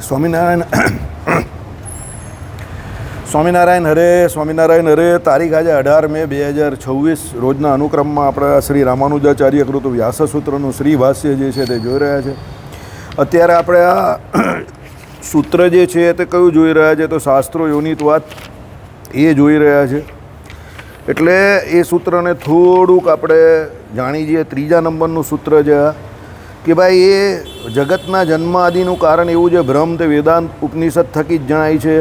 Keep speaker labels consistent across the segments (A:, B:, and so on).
A: સ્વામિનારાયણ સ્વામિનારાયણ હરે સ્વામિનારાયણ હરે. તારીખ આજે 18 મે 2026 રોજના અનુક્રમમાં આપણા શ્રી રામાનુજાચાર્ય કૃત વ્યાસસૂત્રનું શ્રી ભાષ્ય જે છે તે જોઈ રહ્યા છે. અત્યારે આપણે આ સૂત્ર જે છે તે કયું જોઈ રહ્યા છે? તો શાસ્ત્રો યોનિત્વાત એ જોઈ રહ્યા છે. એટલે એ સૂત્રને થોડુંક આપણે જાણી જઈએ. 3જા નંબરનું સૂત્ર છે કે ભાઈ એ જગતના જન્મ આદિનું કારણ એવું છે બ્રહ્મ તે વેદાંત ઉપનિષદ થકી જ જણાય છે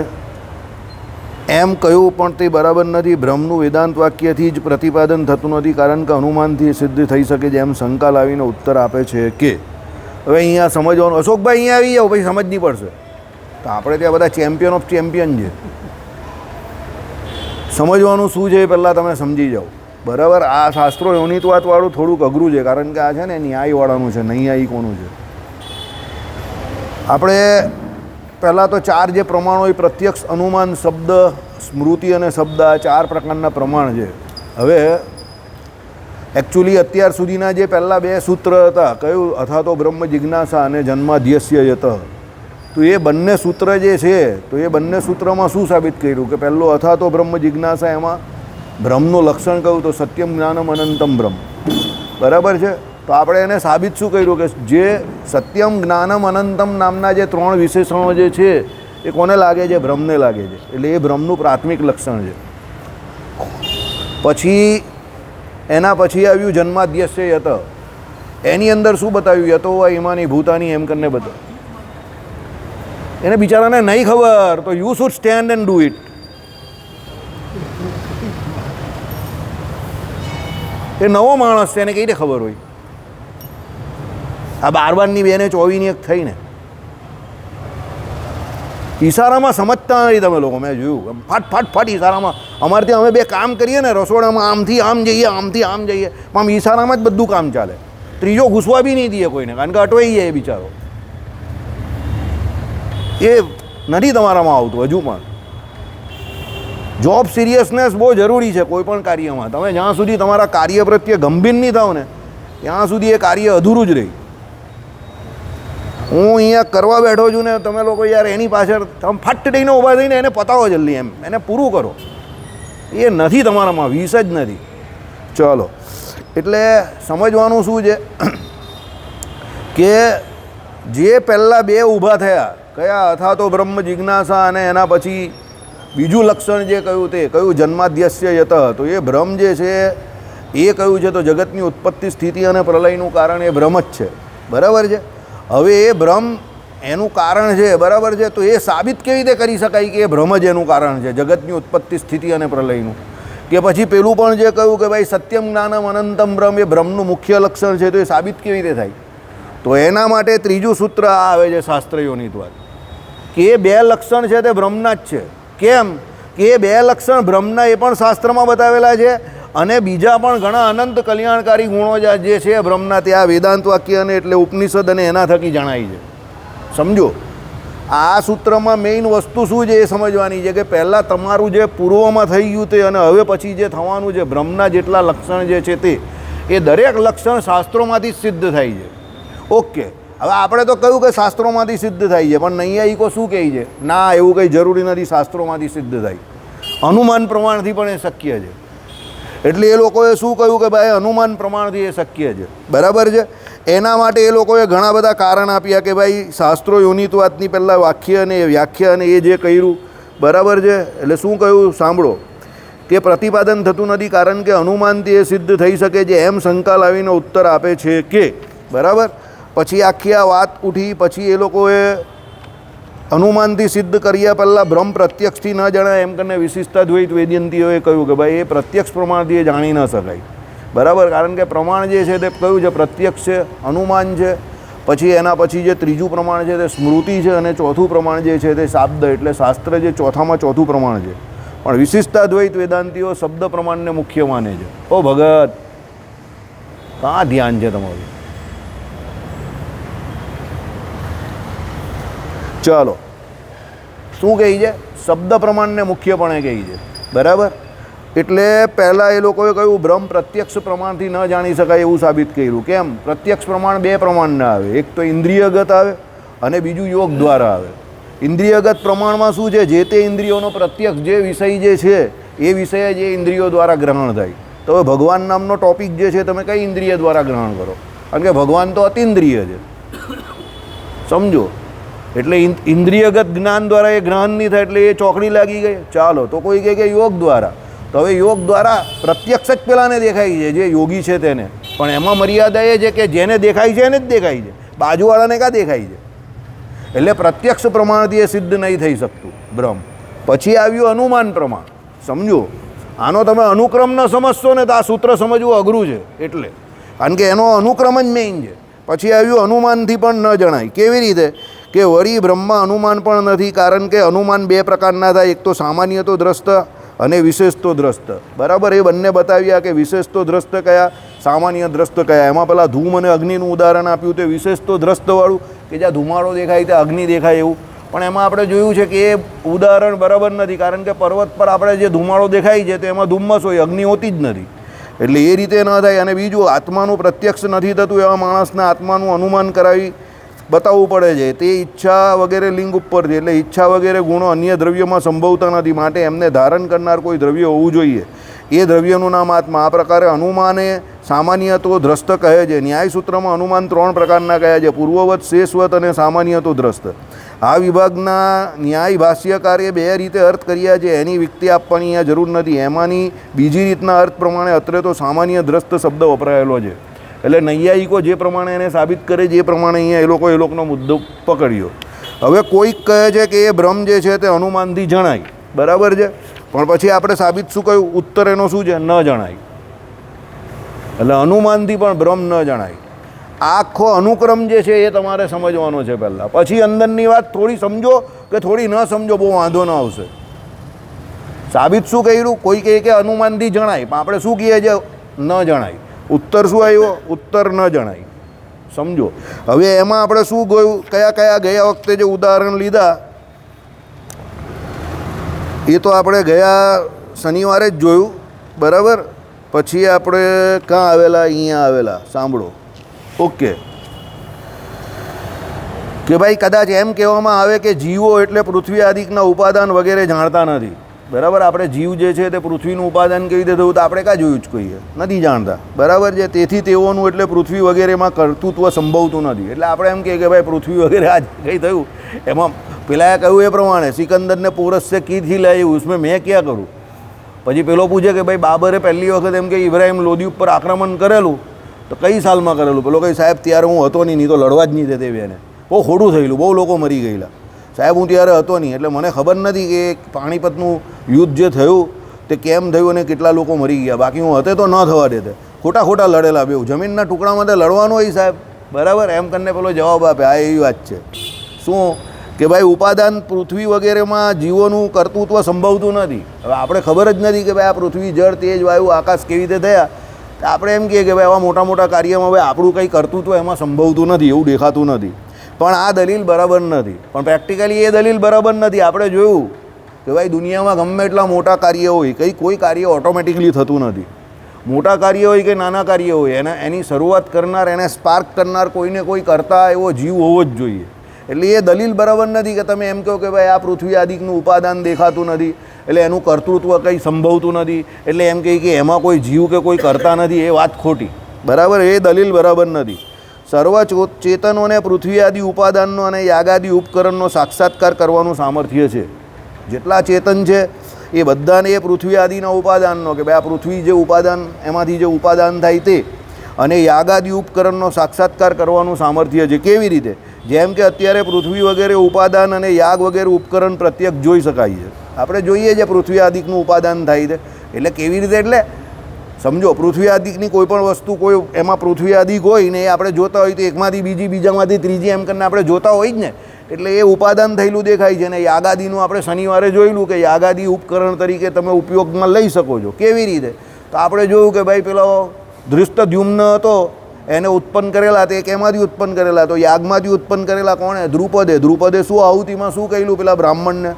A: એમ કહ્યું, પણ તે બરાબર નથી. બ્રહ્મનું વેદાંત વાક્યથી જ પ્રતિપાદન થતું નથી, કારણ કે અનુમાનથી સિદ્ધ થઈ શકે છે એમ શંકા લાવીને ઉત્તર આપે છે કે હવે અહીંયા સમજવાનું. અશોકભાઈ અહીંયા આવી જાઓ, પછી સમજ નહીં પડશે. તો આપણે ત્યાં બધા ચેમ્પિયન ઓફ ચેમ્પિયન છે. સમજવાનું શું છે એ પહેલાં તમે સમજી જાઓ, બરાબર. આ શાસ્ત્રો યોનિત્વાતવાળું થોડુંક અઘરું છે, કારણ કે આ છે ને ન્યાયવાળાનું છે, નૈયાયિકોનું છે. આપણે પહેલાં તો 4 જે પ્રમાણો એ પ્રત્યક્ષ, અનુમાન, શબ્દ, સ્મૃતિ અને શબ્દ, આ 4 પ્રકારના પ્રમાણ છે. હવે એકચ્યુઅલી અત્યાર સુધીના જે પહેલાં 2 સૂત્ર હતા, કયું? અથા તો બ્રહ્મ જિજ્ઞાસા અને જન્માધ્યસ્ય યત. તો એ બંને સૂત્ર જે છે, તો એ બંને સૂત્રમાં શું સાબિત કર્યું કે પહેલું અથા તો બ્રહ્મ જિજ્ઞાસા, એમાં બ્રહ્મનું લક્ષણ કહ્યું તો સત્યમ જ્ઞાનમ અનંતમ બ્રહ્મ, બરાબર છે. તો આપણે એને સાબિત શું કર્યું કે જે સત્યમ જ્ઞાનમ અનંતમ નામના જે 3 વિશેષણો જે છે એ કોને લાગે છે? બ્રહ્મને લાગે છે. એટલે એ બ્રહ્મનું પ્રાથમિક લક્ષણ છે. પછી એના પછી આવ્યું જન્માદ્યસ્ય યત. એની અંદર શું બતાવ્યું? યતો વા ઇમાની ભૂતાની એમ કરીને બતાવ્યું. એને બિચારાને નહીં ખબર, તો you should stand and do it. એ નવો માણસ છે, એને કઈ રીતે ખબર હોય? આ 12-12ની 2 ને 24ની 1 થઈને ઈશારામાં સમજતા નથી તમે લોકો. મેં જોયું ફાટ ફાટ ફાટ ઈશારામાં. અમારે ત્યાં અમે 2 કામ કરીએ ને રસોડામાં, આમથી આમ જઈએ, આમથી આમ જઈએ, પણ આમ ઈશારામાં જ બધું કામ ચાલે. ત્રીજો ઘૂસવા બી નહીં દે કોઈને, કારણ કે અટવાઈ જાય બિચારો. એ નથી તમારામાં આવતું હજુ પણ. જોબ સિરિયસનેસ બહુ જરૂરી છે કોઈ પણ કાર્યમાં. તમે જ્યાં સુધી તમારા કાર્ય પ્રત્યે ગંભીર નહીં થાવ ને, ત્યાં સુધી એ કાર્ય અધૂરું જ રહે. હું અહીંયા કરવા બેઠો છું ને, તમે લોકો યાર એની પાછળ તમે ફટ દઈને ઊભા થઈને એને પતાવો જલ્દી, એમ એને પૂરું કરો. એ નથી તમારામાં, વીસ જ નથી. ચલો, એટલે સમજવાનું શું છે કે જે પહેલાં 2 ઊભા થયા, કયા? અથા તો બ્રહ્મ જિજ્ઞાસા, અને એના પછી બીજું લક્ષણ જે કહ્યું તે કયું? જન્માદ્યસ્ય યત. તો એ બ્રહ્મ જે છે એ કયું છે? તો જગતની ઉત્પત્તિ, સ્થિતિ અને પ્રલયનું કારણ એ બ્રહ્મ જ છે, બરાબર છે. હવે એ બ્રહ્મ એનું કારણ છે, બરાબર છે. તો એ સાબિત કેવી રીતે કરી શકાય કે એ બ્રહ્મ જ એનું કારણ છે, જગતની ઉત્પત્તિ, સ્થિતિ અને પ્રલયનું? કે પછી પેલું પણ જે કહ્યું કે ભાઈ સત્યમ જ્ઞાનમ અનંતમ બ્રહ્મ એ બ્રહ્મનું મુખ્ય લક્ષણ છે, તો એ સાબિત કેવી રીતે થાય? તો એના માટે 3જું સૂત્ર આ આવે છે શાસ્ત્ર યોનિત્વાત, કે એ 2 લક્ષણ છે તે બ્રહ્મના જ છે. કેમ કે એ 2 લક્ષણ બ્રહ્મના એ પણ શાસ્ત્રમાં બતાવેલા છે, અને બીજા પણ ઘણા અનંત કલ્યાણકારી ગુણો જે છે બ્રહ્મના, ત્યાં વેદાંત વાક્ય અને એટલે ઉપનિષદ અને એના થકી જણાય છે. સમજો, આ સૂત્રમાં મેઇન વસ્તુ શું છે એ સમજવાની છે કે પહેલાં તમારું જે પૂર્વમાં થઈ ગયું તે, અને હવે પછી જે થવાનું છે, બ્રહ્મના જેટલા લક્ષણ જે છે તે, એ દરેક લક્ષણ શાસ્ત્રોમાંથી સિદ્ધ થાય છે. ઓકે, હવે આપણે તો કહ્યું કે શાસ્ત્રોમાંથી સિદ્ધ થાય છે, પણ નૈયાયિકો શું કહે છે? ના, એવું કંઈ જરૂરી નથી શાસ્ત્રોમાંથી સિદ્ધ થાય, અનુમાન પ્રમાણથી પણ એ શક્ય છે. એટલે એ લોકોએ શું કહ્યું કે ભાઈ અનુમાન પ્રમાણથી એ શક્ય છે, બરાબર છે. એના માટે એ લોકોએ ઘણા બધા કારણ આપ્યા કે ભાઈ શાસ્ત્રો યોનિત્વાતની પહેલાં વાક્ય અને વ્યાખ્યા અને એ જે કર્યું, બરાબર છે. એટલે શું કહ્યું સાંભળો, કે પ્રતિપાદન થતું નથી, કારણ કે અનુમાનથી એ સિદ્ધ થઈ શકે છે એમ શંકા લાવીને ઉત્તર આપે છે કે, બરાબર. પછી આખી આ વાત ઉઠી. પછી એ લોકોએ અનુમાનથી સિદ્ધ કર્યા પહેલાં બ્રહ્મ પ્રત્યક્ષથી ન જણાય એમ કરીને વિશિષ્ટાદ્વૈત વેદાંતીઓએ કહ્યું કે ભાઈ એ પ્રત્યક્ષ પ્રમાણથી એ જાણી ન શકાય, બરાબર. કારણ કે પ્રમાણ જે છે તે કયું છે? પ્રત્યક્ષ છે, અનુમાન છે. પછી એના પછી જે 3જું પ્રમાણ છે તે સ્મૃતિ છે, અને 4થું પ્રમાણ જે છે તે શાબ્દ, એટલે શાસ્ત્ર જે 4થામાં 4થું પ્રમાણ છે. પણ વિશિષ્ટાદ્વૈત વેદાંતીઓ શબ્દ પ્રમાણને મુખ્ય માને છે. ઓ ભગત, કાં ધ્યાન છે તમારું? ચાલો, શું કહે છે? શબ્દ પ્રમાણને મુખ્યપણે કહે છે, બરાબર. એટલે પહેલાં એ લોકોએ કહ્યું બ્રહ્મ પ્રત્યક્ષ પ્રમાણથી ન જાણી શકાય એવું સાબિત કર્યું. કેમ? પ્રત્યક્ષ પ્રમાણ 2 પ્રમાણના આવે, એક તો ઇન્દ્રિયગત આવે અને બીજું યોગ દ્વારા આવે. ઇન્દ્રિયગત પ્રમાણમાં શું છે, જે તે ઇન્દ્રિયોનો પ્રત્યક્ષ જે વિષય જે છે એ વિષય જે ઇન્દ્રિયો દ્વારા ગ્રહણ થાય. તો હવે ભગવાન નામનો ટોપિક જે છે તમે કઈ ઇન્દ્રિય દ્વારા ગ્રહણ કરો? કારણ કે ભગવાન તો અતિન્દ્રિય છે, સમજો. એટલે ઇન્દ્રિયગત જ્ઞાન દ્વારા એ ગ્રહણ નહીં થાય, એટલે એ ચોકડી લાગી ગઈ. ચાલો, તો કોઈ કહે કે યોગ દ્વારા. તો હવે યોગ દ્વારા પ્રત્યક્ષ જ પેલાને દેખાય છે, જે યોગી છે તેને. પણ એમાં મર્યાદા એ છે કે જેને દેખાય છે એને જ દેખાય છે, બાજુવાળાને કાં દેખાય છે? એટલે પ્રત્યક્ષ પ્રમાણથી એ સિદ્ધ નહીં થઈ શકતું બ્રહ્મ. પછી આવ્યું અનુમાન પ્રમાણ. સમજો, આનો તમે અનુક્રમ ન સમજશો ને તો આ સૂત્ર સમજવું અઘરું છે. એટલે કારણ કે એનો અનુક્રમ જ મેઇન છે. પછી આવ્યું અનુમાનથી પણ ન જણાય. કેવી રીતે? કે વળી બ્રહ્મમાં અનુમાન પણ નથી, કારણ કે અનુમાન બે પ્રકારના થાય. એક તો સામાન્ય તો દ્રષ્ટ અને વિશેષ તો દ્રષ્ટ. બરાબર, એ બંને બતાવ્યા કે વિશેષ તો દ્રષ્ટ કયા, સામાન્ય દ્રષ્ટ કયા. એમાં પેલા ધૂમ અને અગ્નિનું ઉદાહરણ આપ્યું, તે વિશેષ તો દ્રષ્ટવાળું કે જ્યાં ધુમાડો દેખાય ત્યાં અગ્નિ દેખાય એવું. પણ એમાં આપણે જોયું છે કે એ ઉદાહરણ બરાબર નથી, કારણ કે પર્વત પર આપણે જે ધુમાડો દેખાય છે તો એમાં ધુમ્મસ હોય, અગ્નિ હોતી જ નથી. એટલે એ રીતે ન થાય. અને બીજું, આત્માનું પ્રત્યક્ષ નથી થતું એવા માણસને આત્માનું અનુમાન કરાવી બતાવવું પડે છે. તે ઈચ્છા વગેરે લિંગ ઉપર છે, એટલે ઈચ્છા વગેરે ગુણો અન્ય દ્રવ્યમાં સંભવતા નથી, માટે એમને ધારણ કરનાર કોઈ દ્રવ્ય હોવું જોઈએ. એ દ્રવ્યનું નામ આત્મા. આ પ્રકારે અનુમાને સામાન્ય તો દ્રષ્ટ કહે છે. ન્યાય સૂત્રમાં અનુમાન 3 પ્રકારના કહ્યા છે: પૂર્વવત, શેષવત અને સામાન્ય તો દ્રષ્ટ. આ વિભાગના ન્યાય ભાષ્યકારે 2 રીતે અર્થ કર્યા છે. એની વિકતિ આપવાની અહીંયા જરૂર નથી. એમાંની બીજી રીતના અર્થ પ્રમાણે અત્રે તો સામાન્ય દ્રષ્ટ શબ્દ વપરાયેલો છે. એટલે નૈયાયિકો જે પ્રમાણે એને સાબિત કરે છે એ પ્રમાણે અહીંયા એ લોકોનો મુદ્દો પકડ્યો. હવે કોઈક કહે છે કે એ બ્રહ્મ જે છે તે અનુમાનથી જણાય. બરાબર છે, પણ પછી આપણે સાબિત શું કહ્યું? ઉત્તર એનો શું છે? ન જણાય. એટલે અનુમાનથી પણ બ્રહ્મ ન જણાય. આખો અનુક્રમ જે છે એ તમારે સમજવાનો છે પહેલાં. પછી અંદરની વાત થોડી સમજો કે થોડી ન સમજો, બહુ વાંધો ન આવશે. સાબિત શું કર્યું? કોઈ કહે કે અનુમાનથી જણાય, પણ આપણે શું કહીએ છીએ? ન જણાય. ઉત્તર શું આવ્યો? ઉત્તર ન જણાય. સમજો. હવે એમાં આપણે શું ગયું? કયા કયા ગયા વખતે જે ઉદાહરણ લીધા એ તો આપણે ગયા શનિવારે જ જોયું. બરાબર. પછી આપણે ક્યાં આવેલા? અહીંયા આવેલા. સાંભળો. ઓકે. કે ભાઈ કદાચ એમ કહેવામાં આવે કે જીવો એટલે પૃથ્વી આદિકના ઉપાદાન વગેરે જાણતા નથી. બરાબર. આપણે જીવ જે છે તે પૃથ્વીનું ઉપાદાન કેવી રીતે થયું તો આપણે કાં જોયું જ કહીએ? નથી જાણતા. બરાબર છે. તેથી તેઓનું એટલે પૃથ્વી વગેરેમાં કર્તૃત્વ સંભવતું નથી. એટલે આપણે એમ કહીએ કે ભાઈ પૃથ્વી વગેરે આજ કંઈ થયું એમાં પેલાએ કહ્યું એ પ્રમાણે સિકંદરને પોરસ છે કીથી લાવ્યું, उसमें મેં ક્યાં કરું? પછી પેલો પૂછે કે ભાઈ બાબરે પહેલી વખત એમ કે ઇબ્રાહિમ લોદી ઉપર આક્રમણ કરેલું તો કઈ સાલમાં કરેલું? પેલો કંઈ સાહેબ ત્યારે હું હતો નહીં તો લડવા જ નહીં દેતે બેને, બહુ ખોટું થયેલું, બહુ લોકો મરી ગયેલા. સાહેબ હું ત્યારે હતો નહીં, એટલે મને ખબર નથી કે પાણીપતનું યુદ્ધ જે થયું તે કેમ થયું અને કેટલા લોકો મરી ગયા. બાકી હું હતે તો ન થવા દેતે. ખોટા ખોટા લડેલા બેઉ. જમીનના ટુકડામાં તો લડવાનું હોય સાહેબ. બરાબર. એમ કરીને પેલો જવાબ આપે. આ એવી વાત છે. શું? કે ભાઈ ઉપાદાન પૃથ્વી વગેરેમાં જીવોનું કર્તૃત્વ સંભવતું નથી. હવે આપણે ખબર જ નથી કે ભાઈ આ પૃથ્વી, જળ, તેજ, વાયુ, આકાશ કેવી રીતે થયા. આપણે એમ કહીએ કે ભાઈ આવા મોટા મોટા કાર્યમાં ભાઈ આપણું કંઈ કર્તૃત્વ એમાં સંભવતું નથી, એવું દેખાતું નથી. પણ આ દલીલ બરાબર નથી. પણ પ્રેક્ટિકલી એ દલીલ બરાબર નથી. આપણે જોયું કે ભાઈ દુનિયામાં ગમે એટલા મોટા કાર્ય હોય, કોઈ કાર્ય ઓટોમેટિકલી થતું નથી. મોટા કાર્ય હોય કે નાના કાર્ય હોય, એની શરૂઆત કરનાર, એને સ્પાર્ક કરનાર કોઈને કોઈ કરતા એવો જીવ હોવો જ જોઈએ. એટલે એ દલીલ બરાબર નથી કે તમે એમ કહો કે ભાઈ આ પૃથ્વી આદિકનું ઉપાદાન દેખાતું નથી એટલે એનું કર્તૃત્વ કંઈ સંભવતું નથી, એટલે એમ કહે કે એમાં કોઈ જીવ કે કોઈ કરતા નથી. એ વાત ખોટી. બરાબર. એ દલીલ બરાબર નથી. સર્વ ચેતનોને પૃથ્વી આદિ ઉપાદાનનો અને યાગાદિ ઉપકરણનો સાક્ષાત્કાર કરવાનું સામર્થ્ય છે. જેટલા ચેતન છે એ બધાને એ પૃથ્વી આદિના ઉપાદાનનો કે ભાઈ આ પૃથ્વી જે ઉપાદાન, એમાંથી જે ઉપાદાન થાય તે અને યાગાદિ ઉપકરણનો સાક્ષાત્કાર કરવાનું સામર્થ્ય છે. કેવી રીતે? જેમ કે અત્યારે પૃથ્વી વગેરે ઉપાદાન અને યાગ વગેરે ઉપકરણ પ્રત્યક્ષ જોઈ શકાય છે. આપણે જોઈએ છે પૃથ્વી આદિકનું ઉપાદાન થાય છે. એટલે કેવી રીતે? એટલે સમજો, પૃથ્વી આદિકની કોઈ પણ વસ્તુ, કોઈ એમાં પૃથ્વી આદિક હોય ને એ આપણે જોતા હોય તો એકમાંથી બીજી, બીજામાંથી ત્રીજી એમ કરીને આપણે જોતા હોય જ ને. એટલે એ ઉપાદાન થયેલું દેખાય છે. ને યાગાદિનું આપણે શનિવારે જોયેલું કે યાગાદિ ઉપકરણ તરીકે તમે ઉપયોગમાં લઈ શકો છો. કેવી રીતે? તો આપણે જોયું કે ભાઈ પેલો ધૃષ્ટદ્યુમ્ન હતો, એને ઉત્પન્ન કરેલા તે કેમાંથી ઉત્પન્ન કરેલા? તો યાગમાંથી ઉત્પન્ન કરેલા. કોણે? દ્રુપદે. દ્રુપદે શું આહુતિમાં શું કહ્યું પેલા બ્રાહ્મણને?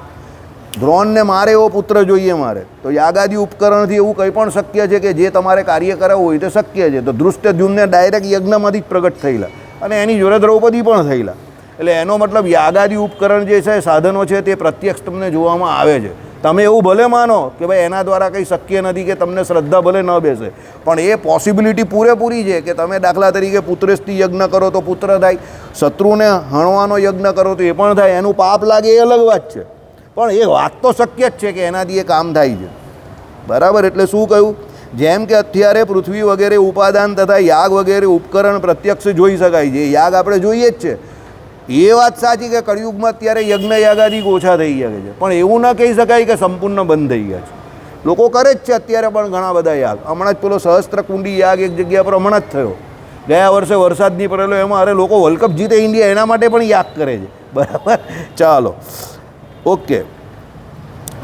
A: દ્રોણને મારે એવો પુત્ર જોઈએ મારે. તો યાગાદિ ઉપકરણથી એવું કંઈ પણ શક્ય છે કે જે તમારે કાર્ય કરાવવું હોય તે શક્ય છે. તો ધૃષ્ટદ્યુમ્ન ડાયરેક્ટ યજ્ઞમાંથી જ પ્રગટ થયેલા અને એની જોડે દ્રૌપદી પણ થયેલા. એટલે એનો મતલબ યાગાદી ઉપકરણ જે છે સાધનો છે તે પ્રત્યક્ષ તમને જોવામાં આવે છે. તમે એવું ભલે માનો કે ભાઈ એના દ્વારા કંઈ શક્ય નથી કે તમને શ્રદ્ધા ભલે ન બેસે, પણ એ પોસિબિલિટી પૂરેપૂરી છે કે તમે દાખલા તરીકે પુત્રેષ્ટિ યજ્ઞ કરો તો પુત્ર થાય, શત્રુને હણવાનો યજ્ઞ કરો તો એ પણ થાય. એનું પાપ લાગે એ અલગ વાત છે, પણ એ વાત તો શક્ય જ છે કે એનાથી એ કામ થાય છે. બરાબર? એટલે શું કહ્યું? જેમ કે અત્યારે પૃથ્વી વગેરે ઉપાદાન તથા યાગ વગેરે ઉપકરણ પ્રત્યક્ષ જોઈ શકાય છે, યાગ આપણે જોઈએ જ છે. એ વાત સાચી કે કળિયુગમાં અત્યારે યજ્ઞ યાગાદિક ઓછા થઈ ગયા છે, પણ એવું ન કહી શકાય કે સંપૂર્ણ બંધ થઈ ગયા છે. લોકો કરે જ છે અત્યારે પણ ઘણા બધા યાગ. હમણાં જ પેલો સહસ્ત્રકુંડી યાગ એક જગ્યા પર હમણાં જ થયો, ગયા વર્ષે વરસાદ નહીં પડેલો એમાં. અરે લોકો વર્લ્ડ કપ જીતે ઇન્ડિયા એના માટે પણ યાગ કરે છે. બરાબર? ચાલો, ઓકે.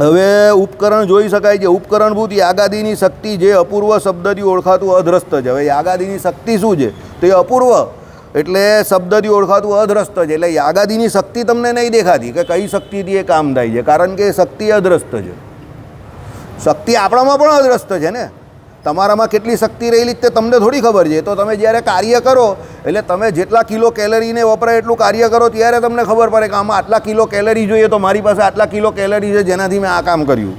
A: હવે ઉપકરણ જોઈ શકાય છે. ઉપકરણભૂત યાગાદિની શક્તિ જે અપૂર્વ શબ્દથી ઓળખાતું અદ્રસ્ત છે. હવે યાગાદિની શક્તિ શું છે? તો એ અપૂર્વ એટલે શબ્દથી ઓળખાતું અદ્રસ્ત છે. એટલે યાગાદિની શક્તિ તમને નહીં દેખાતી કે કઈ શક્તિથી એ કામ થાય છે, કારણ કે એ શક્તિ અદ્રસ્ત છે. શક્તિ આપણામાં પણ અદ્રસ્ત છે ને. તમારામાં કેટલી શક્તિ રહેલી તે તમને થોડી ખબર છે. તો તમે જ્યારે કાર્ય કરો એટલે તમે જેટલા કિલો કેલરીને વપરાય એટલું કાર્ય કરો ત્યારે તમને ખબર પડે કે આમાં આટલા કિલો કેલરી જોઈએ, તો મારી પાસે આટલા કિલો કેલરી છે જેનાથી મેં આ કામ કર્યું.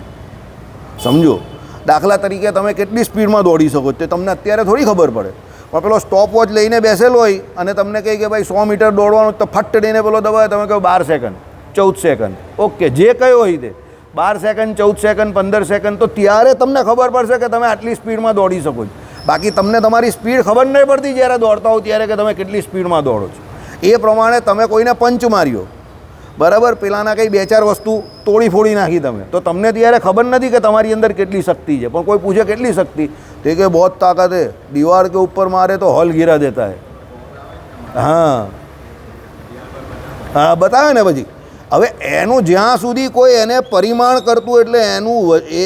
A: સમજો? દાખલા તરીકે તમે કેટલી સ્પીડમાં દોડી શકો તે તમને અત્યારે થોડી ખબર પડે. પણ પેલો સ્ટોપ વોચ લઈને બેસેલો હોય અને તમને કહે કે ભાઈ 100 મીટર દોડવાનું, તો ફટ દઈને પેલો દબાવે, તમે કહો 12 સેકન્ડ, 14 સેકન્ડ, ઓકે, જે કયો હોય તે 12 સેકન્ડ, 14 સેકન્ડ, 15 સેકન્ડ, તો ત્યારે તમને ખબર પડશે કે તમે આટલી સ્પીડમાં દોડી શકો છો. બાકી તમને તમારી સ્પીડ ખબર નહીં પડતી જ્યારે દોડતા હો ત્યારે કે તમે કેટલી સ્પીડમાં દોડો છો. એ પ્રમાણે તમે કોઈને પંચ માર્યો, બરાબર, પેલાના કંઈ 2-4 વસ્તુ તોડી ફોડી નાખી તમે, તો તમને ત્યારે ખબર નથી કે તમારી અંદર કેટલી શક્તિ છે. પણ કોઈ પૂછે કેટલી શક્તિ, તે કે બહુ તાકાત હે, દીવાર કે ઉપર મારે તો હોલ ગિરા દેતા હે. હા હા, બતાવે ને પછી. હવે એનું જ્યાં સુધી કોઈ એને પરિમાણ કરતું, એટલે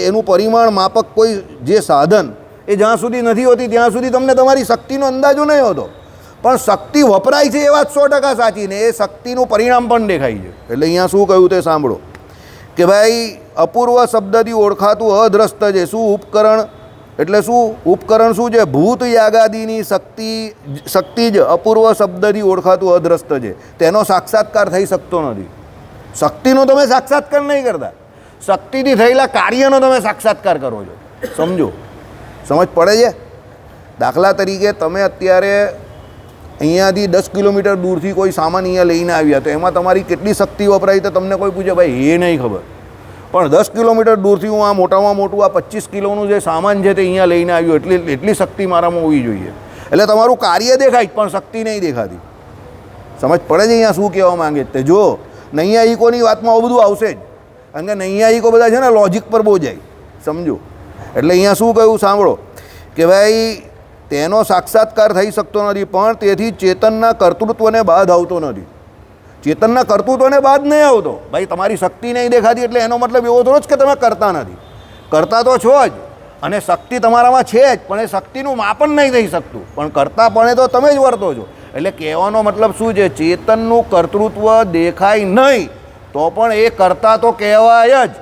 A: એનું પરિમાણ માપક કોઈ જે સાધન એ જ્યાં સુધી નથી હોતી ત્યાં સુધી તમને તમારી શક્તિનો અંદાજો નહીં હોતો. પણ શક્તિ વપરાય છે એ વાત 100% સાચી, ને એ શક્તિનું પરિણામ પણ દેખાય છે. એટલે અહીંયા શું કહ્યું તે સાંભળો કે ભાઈ અપૂર્વ શબ્દથી ઓળખાતું અદ્રષ્ટ છે. શું ઉપકરણ એટલે શું? ઉપકરણ શું છે? ભૂત યાગાદિની શક્તિ જ અપૂર્વ શબ્દથી ઓળખાતું અદ્રષ્ટ છે. તેનો સાક્ષાત્કાર થઈ શકતો નથી. શક્તિનો તમે સાક્ષાત્કાર નહીં કરતા, શક્તિથી થયેલા કાર્યનો તમે સાક્ષાત્કાર કરો છો. સમજો? સમજ પડે છે? દાખલા તરીકે તમે અત્યારે અહીંયાથી 10 કિલોમીટર દૂરથી કોઈ સામાન અહીંયા લઈને આવ્યા, તો એમાં તમારી કેટલી શક્તિ વપરાય તો તમને કોઈ પૂછે, ભાઈ એ નહીં ખબર. પણ 10 કિલોમીટર દૂરથી હું આ મોટામાં મોટું આ 25 કિલોનું જે સામાન છે તે અહીંયા લઈને આવ્યો, એટલી શક્તિ મારામાં હોવી જોઈએ. એટલે તમારું કાર્ય દેખાય પણ શક્તિ નહીં દેખાતી. સમજ પડે છે અહીંયા શું કહેવા માંગે તે? જો નૈયાયિકોની વાતમાં આવું બધું આવશે જ, કારણ કે નૈયાયિકો બધા છે ને લોજિક પર બહુ જાય. સમજો? એટલે અહીંયા શું કહ્યું સાંભળો કે ભાઈ તેનો સાક્ષાત્કાર થઈ શકતો નથી, પણ તેથી ચેતનના કર્તૃત્વને બાદ આવતો નથી. ચેતનના કર્તૃત્વને બાદ નહીં આવતો. ભાઈ તમારી શક્તિ નહીં દેખાતી એટલે એનો મતલબ એવો થોડો જ કે તમે કરતા નથી. કરતા તો છો જ, અને શક્તિ તમારામાં છે જ, પણ એ શક્તિનું માપન નહીં થઈ શકતું. પણ કરતા પણ તો તમે જ વર્તો છો. એટલે કહેવાનો મતલબ શું છે? ચેતનનું કર્તૃત્વ દેખાય નહીં તો પણ એ કરતા તો કહેવાય જ.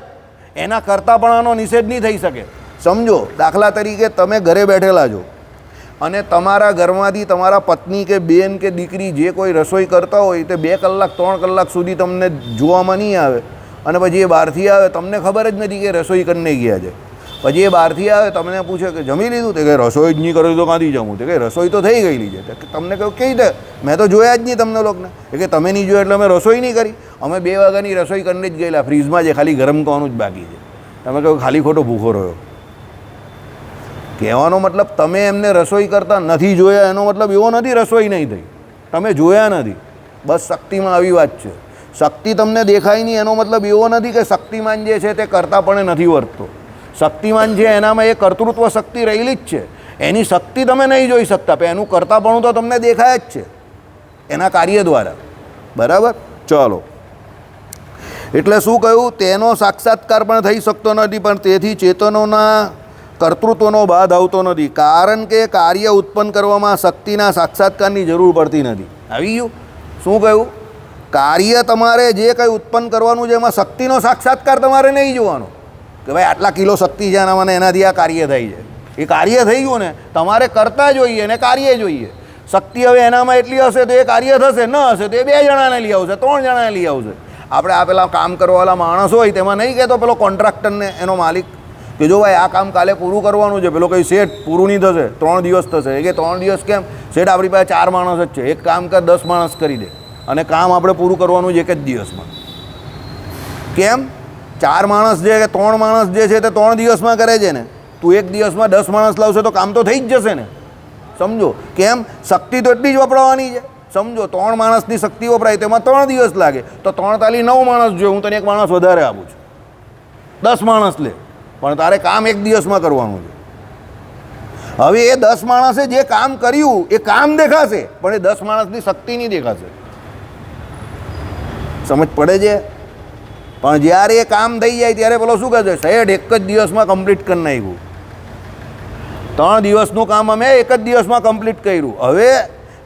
A: એના કરતાપણાનો નિષેધ નહીં થઈ શકે. સમજો? દાખલા તરીકે તમે ઘરે બેઠેલા છો અને તમારા ઘરમાંથી તમારા પત્ની કે બેન કે દીકરી જે કોઈ રસોઈ કરતા હોય તે 2 કલાક 3 કલાક સુધી તમને જોવામાં નહીં આવે, અને પછી એ બહારથી આવે, તમને ખબર જ નથી કે રસોઈ કરીને ગયા છે. પછી એ બહારથી આવે, તમને પૂછે કે જમી લીધું? તે કે રસોઈ જ નહીં કર્યું તો ક્યાંથી જમું? તે કે રસોઈ તો થઈ ગયેલી છે. તમને કહ્યું કેવી રીતે? મેં તો જોયા જ નહીં તમને લોકોને. કે તમે નહીં જોયા એટલે અમે રસોઈ નહીં કરી. અમે 2 વાગ્યાની રસોઈ કરીને જ ગયેલા, ફ્રીજમાં જે ખાલી ગરમ કરવાનું જ બાકી છે. તમે કહ્યું ખાલી ખોટો ભૂખો રહ્યો. કહેવાનો મતલબ તમે એમને રસોઈ કરતા નથી જોયા, એનો મતલબ એવો નથી રસોઈ નહીં થઈ, તમે જોયા નથી. બસ શક્તિમાં આવી વાત છે. શક્તિ તમને દેખાય નહીં એનો મતલબ એવો નથી કે શક્તિમાન જે છે તે કરતાપણે નથી વર્તતો. શક્તિમાન છે એનામાં એ કર્તૃત્વ શક્તિ રહેલી જ છે. એની શક્તિ તમે નહીં જોઈ શકતા, પણ એનું કરતાપણું તો તમને દેખાય જ છે એના કાર્ય દ્વારા. બરાબર? ચાલો, એટલે શું કહ્યું? તેનો સાક્ષાત્કાર પણ થઈ શકતો નથી, પણ તેથી ચેતનોના કર્તૃત્વનો બાદ આવતો નથી, કારણ કે કાર્ય ઉત્પન્ન કરવામાં શક્તિના સાક્ષાત્કારની જરૂર પડતી નથી. આવી ગયું? શું કહ્યું? કાર્ય તમારે જે કંઈ ઉત્પન્ન કરવાનું છે એમાં શક્તિનો સાક્ષાત્કાર તમારે નહીં જોવાનો કે ભાઈ આટલા કિલો શક્તિ છે અને મને એનાથી આ કાર્ય થઈ છે. એ કાર્ય થઈ ગયું ને, તમારે કરતા જોઈએ ને કાર્ય જોઈએ. શક્તિ હવે એનામાં એટલી હશે તો એ કાર્ય થશે, ન હશે તો એ 2 જણાને લઈ આવશે, 3 જણાને લઈ આવશે. આપણે આ પેલા કામ કરવાવાળા માણસ હોય તેમાં નહીં કહેતો પેલો કોન્ટ્રાક્ટરને એનો માલિક કે જો ભાઈ આ કામ કાલે પૂરું કરવાનું છે, પેલો કંઈ શેઠ પૂરું નહીં થશે, 3 દિવસ થશે. એ કે 3 દિવસ કેમ? શેઠ આપણી પાસે 4 માણસ જ છે, એક કામ કર 10 માણસ કરી દે અને કામ આપણે પૂરું કરવાનું છે 1 જ દિવસમાં. કેમ? 4 માણસ જે કે 3 માણસ જે છે તે 3 દિવસમાં કરે છે ને, તું 1 દિવસમાં 10 માણસ લાવશે તો કામ તો થઈ જ જશે ને. સમજો? કેમ? શક્તિ તો એટલી જ વપરાવાની છે. સમજો? 3 માણસની શક્તિ વપરાય તેમાં 3 દિવસ લાગે, તો 3 તાલી 9 માણસ જોઈએ, હું તને 1 માણસ વધારે આપું છું, 10 માણસ લે, પણ તારે કામ 1 દિવસમાં કરવાનું છે. હવે એ 10 માણસે જે કામ કર્યું એ કામ દેખાશે, પણ એ 10 માણસની શક્તિ નહીં દેખાશે. સમજ પડે છે? પણ જ્યારે એ કામ થઈ જાય ત્યારે પેલો શું કહે છે, શેઠ 1 જ દિવસમાં કમ્પ્લીટ કરી નાખ્યું, 3 દિવસનું કામ અમે 1 જ દિવસમાં કમ્પ્લીટ કર્યું. હવે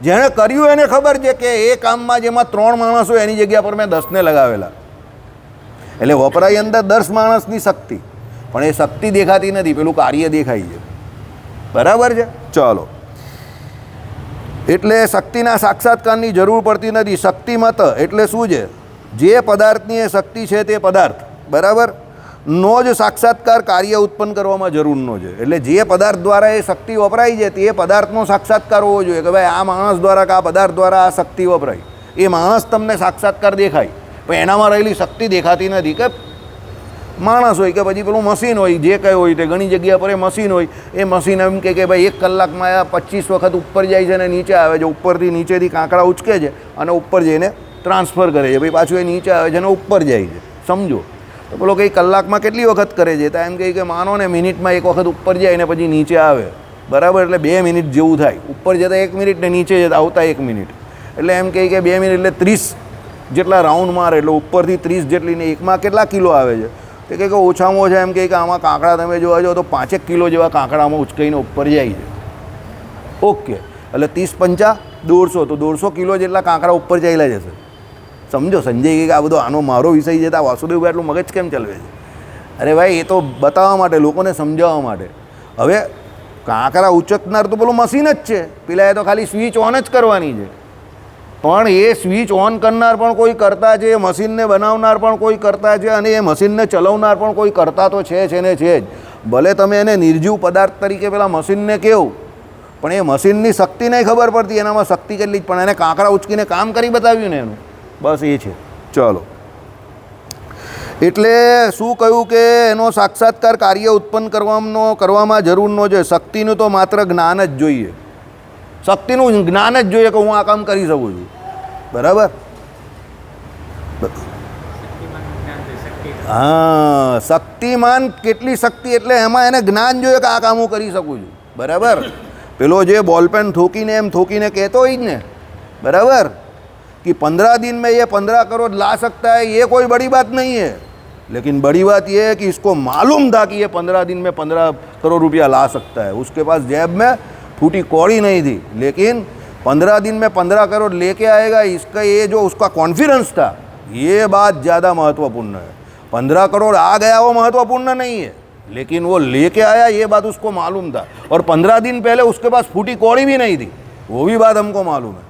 A: જેણે કર્યું એને ખબર છે કે એ કામમાં જેમાં 3 માણસો એની જગ્યા પર મેં 10ને લગાવેલા, એટલે વપરાય અંદર 10 માણસની શક્તિ, પણ એ શક્તિ દેખાતી નથી, પેલું કાર્ય દેખાય છે. બરાબર છે? ચાલો, એટલે શક્તિના સાક્ષાત્કારની જરૂર પડતી નથી. શક્તિમત એટલે શું છે? જે પદાર્થની એ શક્તિ છે તે પદાર્થ બરાબર નો જ સાક્ષાત્કાર કાર્ય ઉત્પન્ન કરવામાં જરૂરનો છે. એટલે જે પદાર્થ દ્વારા એ શક્તિ વપરાય છે તે પદાર્થનો સાક્ષાત્કાર હોવો જોઈએ કે ભાઈ આ માણસ દ્વારા કે આ પદાર્થ દ્વારા આ શક્તિ વપરાય. એ માણસ તમને સાક્ષાત્કાર દેખાય, પણ એનામાં રહેલી શક્તિ દેખાતી નથી. કે માણસ હોય કે પછી પેલું મશીન હોય, જે કંઈ હોય તે ઘણી જગ્યા પર એ મશીન હોય, એ મશીન એમ કે ભાઈ 1 કલાકમાં 25 વખત ઉપર જાય છે અને નીચે આવે છે, ઉપરથી નીચેથી કાંકરા ઉચકે છે અને ઉપર જઈને ટ્રાન્સફર કરે છે, ભાઈ પાછું એ નીચે આવે છે અને ઉપર જાય છે. સમજો? તો પેલો કંઈ કલાકમાં કેટલી વખત કરે છે? તો એમ કહે કે માનો ને મિનિટમાં 1 વખત ઉપર જાય ને પછી નીચે આવે, બરાબર? એટલે 2 મિનિટ જેવું થાય, ઉપર જતાં 1 મિનિટ ને નીચે જતાં આવતા 1 મિનિટ, એટલે એમ કહે કે 2 મિનિટ એટલે 30 જેટલા રાઉન્ડ મારે, એટલે ઉપરથી 30 જેટલી ને એકમાં કેટલા કિલો આવે છે? તે કહે કે ઓછામાં ઓછા એમ કહે કે આમાં કાંકડા તમે જોવા જાઓ તો 5 કિલો જેવા કાંકડામાં ઉચકાઈને ઉપર જાય છે. ઓકે, એટલે 30 પંચા 150, તો 150 કિલો જેટલા કાંકડા ઉપર ચાલ્યા જશે. સમજો? સંજય કે આ બધો આનો મારો વિષય છે, તો વાસુદેવભાઈ એટલું મગજ કેમ ચલાવે છે? અરે ભાઈ, એ તો બતાવવા માટે, લોકોને સમજાવવા માટે. હવે કાંકરા ઉચકનાર તો પેલું મશીન જ છે, પેલા એ તો ખાલી સ્વિચ ઓન જ કરવાની છે. પણ એ સ્વિચ ઓન કરનાર પણ કોઈ કરતા છે, મશીનને બનાવનાર પણ કોઈ કરતા છે, અને એ મશીનને ચલાવનાર પણ કોઈ કરતા તો છે ને છે જ. ભલે તમે એને નિર્જીવ પદાર્થ તરીકે પેલા મશીનને કહો, પણ એ મશીનની શક્તિ નહીં ખબર પડતી, એનામાં શક્તિ કેટલી જ, પણ એને કાંકરા ઉચકીને કામ કરી બતાવ્યું ને એનું, બસ એ છે. ચલો, એટલે શું કહ્યું કે એનો સાક્ષાત્કાર કાર્ય ઉત્પન્ન કરવામાં જરૂરનો છે. શક્તિનું તો માત્ર જ્ઞાન જ જોઈએ, શક્તિનું જ્ઞાન જ જોઈએ કે હું આ કામ કરી શકું છું. બરાબર? હા, શક્તિમાન કેટલી શક્તિ, એટલે એમાં એને જ્ઞાન જોઈએ કે આ કામ હું કરી શકું છું. બરાબર? પેલો જે બોલપેન થોકીને એમ થોકીને કહેતો હોય જ ને, બરાબર, कि 15 दिन में ये 15 करोड़ ला सकता है, ये कोई बड़ी बात नहीं है. लेकिन बड़ी बात ये है कि इसको मालूम था कि ये 15 दिन में 15 करोड़ रुपया ला सकता है. उसके पास जेब में फूटी कौड़ी नहीं थी, लेकिन 15 दिन में 15 करोड़ लेके आएगा, इसका ये जो उसका कॉन्फिडेंस था, ये बात ज़्यादा महत्वपूर्ण है. 15 करोड़ आ गया वो महत्वपूर्ण नहीं है, लेकिन वो लेके आया ये बात उसको मालूम था. और 15 दिन पहले उसके पास फूटी कौड़ी भी नहीं थी, वो भी बात हमको मालूम है.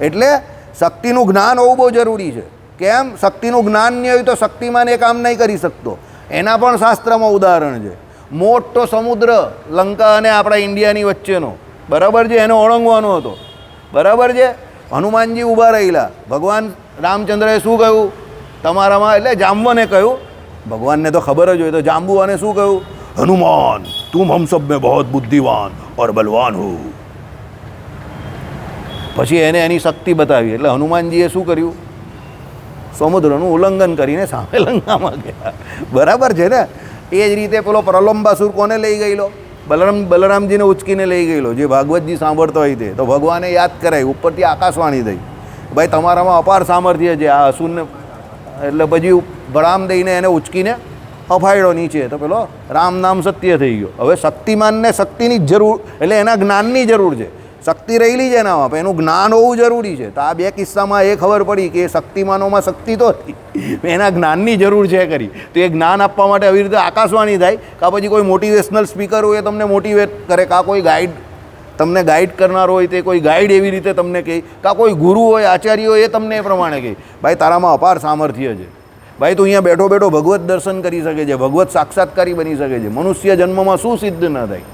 A: એટલે શક્તિનું જ્ઞાન હોવું બહુ જરૂરી છે. કેમ? શક્તિનું જ્ઞાન નહીં હોય તો શક્તિમાન એ કામ નહીં કરી શકતો. એના પણ શાસ્ત્રમાં ઉદાહરણ છે. મોટો સમુદ્ર લંકા અને આપણા ઇન્ડિયાની વચ્ચેનો, બરાબર છે, એને ઓળંગવાનો હતો. બરાબર છે? હનુમાનજી ઊભા રહેલા, ભગવાન રામચંદ્રએ શું કહ્યું તમારામાં, એટલે જાંબવાને કહ્યું, ભગવાનને તો ખબર જ હોય, તો જાંબુવાને શું કહ્યું? હનુમાન તુમ હમ સબ મેં બહોત બુદ્ધિવાન ઓર બલવાન હો. પછી એને એની શક્તિ બતાવી, એટલે હનુમાનજીએ શું કર્યું? સમુદ્રનું ઉલ્લંઘન કરીને સામે લંકામાં ગયા. બરાબર છે ને? એ જ રીતે પેલો પ્રલંબાસુર કોને લઈ ગયેલો? બલરામજીને ઉચકીને લઈ ગયેલો. જે ભાગવતજી સાંભળતો હોય તે તો ભગવાને યાદ કરાવી, ઉપરથી આકાશવાણી થઈ, ભાઈ તમારામાં અપાર સામર્થ્ય છે આ અસુરને. એટલે પછી બળામ દઈને એને ઉચકીને અફાયડો નીચે, તો પેલો રામ નામ સત્ય થઈ ગયો. હવે શક્તિમાનને શક્તિની જ જરૂર, એટલે એના જ્ઞાનની જરૂર છે. શક્તિ રહેલી છે એનામાં, પણ એનું જ્ઞાન હોવું જરૂરી છે. તો આ 2 કિસ્સામાં એ ખબર પડી કે શક્તિમાનોમાં શક્તિ તો હતી, એના જ્ઞાનની જરૂર છે કરી. તો એ જ્ઞાન આપવા માટે આવી રીતે આકાશવાણી થાય, કાં પછી કોઈ મોટિવેશનલ સ્પીકર હોય એ તમને મોટિવેટ કરે, કાં કોઈ ગાઈડ તમને ગાઈડ કરનારો હોય તે કોઈ ગાઈડ એવી રીતે તમને કહે, કાં કોઈ ગુરુ હોય આચાર્ય હોય એ તમને એ પ્રમાણે કહે ભાઈ તારામાં અપાર સામર્થ્ય છે, ભાઈ તું અહીંયા બેઠો બેઠો ભગવત દર્શન કરી શકે છે, ભગવત સાક્ષાત્કારી બની શકે છે, મનુષ્ય જન્મમાં શું સિદ્ધ ન થાય,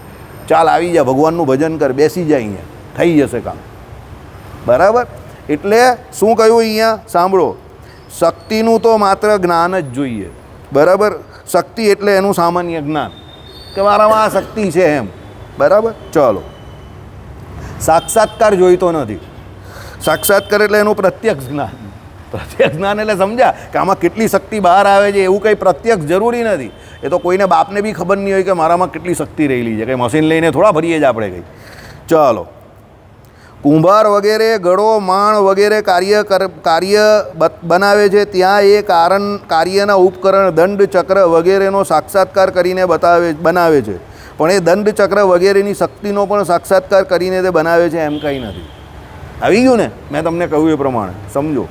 A: ચાલ આવી જા ભગવાનનું ભજન કર, બેસી જાય, અહીંયા થઈ જશે કામ. બરાબર. એટલે શું કહ્યું અહીંયા સાંભળો, શક્તિનું તો માત્ર જ્ઞાન જ જોઈએ. બરાબર. શક્તિ એટલે એનું સામાન્ય જ્ઞાન કે મારામાં આ શક્તિ છે એમ. બરાબર. ચલો, સાક્ષાત્કાર જોઈતો નથી. સાક્ષાત્કાર એટલે એનું પ્રત્યક્ષ જ્ઞાન. પ્રત્યક્ષ જ્ઞાન એટલે સમજ્યા કે આમાં કેટલી શક્તિ બહાર આવે છે એવું કંઈ પ્રત્યક્ષ જરૂરી નથી. એ તો કોઈને બાપને બી ખબર નહીં હોય કે મારામાં કેટલી શક્તિ રહેલી છે, કંઈ મશીન લઈને થોડા ફરીએ જ આપણે કંઈ. ચાલો, કુંભાર વગેરે ગળો માણ વગેરે કાર્ય બનાવે છે ત્યાં એ કાર્યના ઉપકરણ દંડ ચક્ર વગેરેનો સાક્ષાત્કાર કરીને બનાવે છે, પણ એ દંડ ચક્ર વગેરેની શક્તિનો પણ સાક્ષાત્કાર કરીને તે બનાવે છે એમ કંઈ નથી. આવી ગયું ને? મેં તમને કહ્યું એ પ્રમાણે સમજો.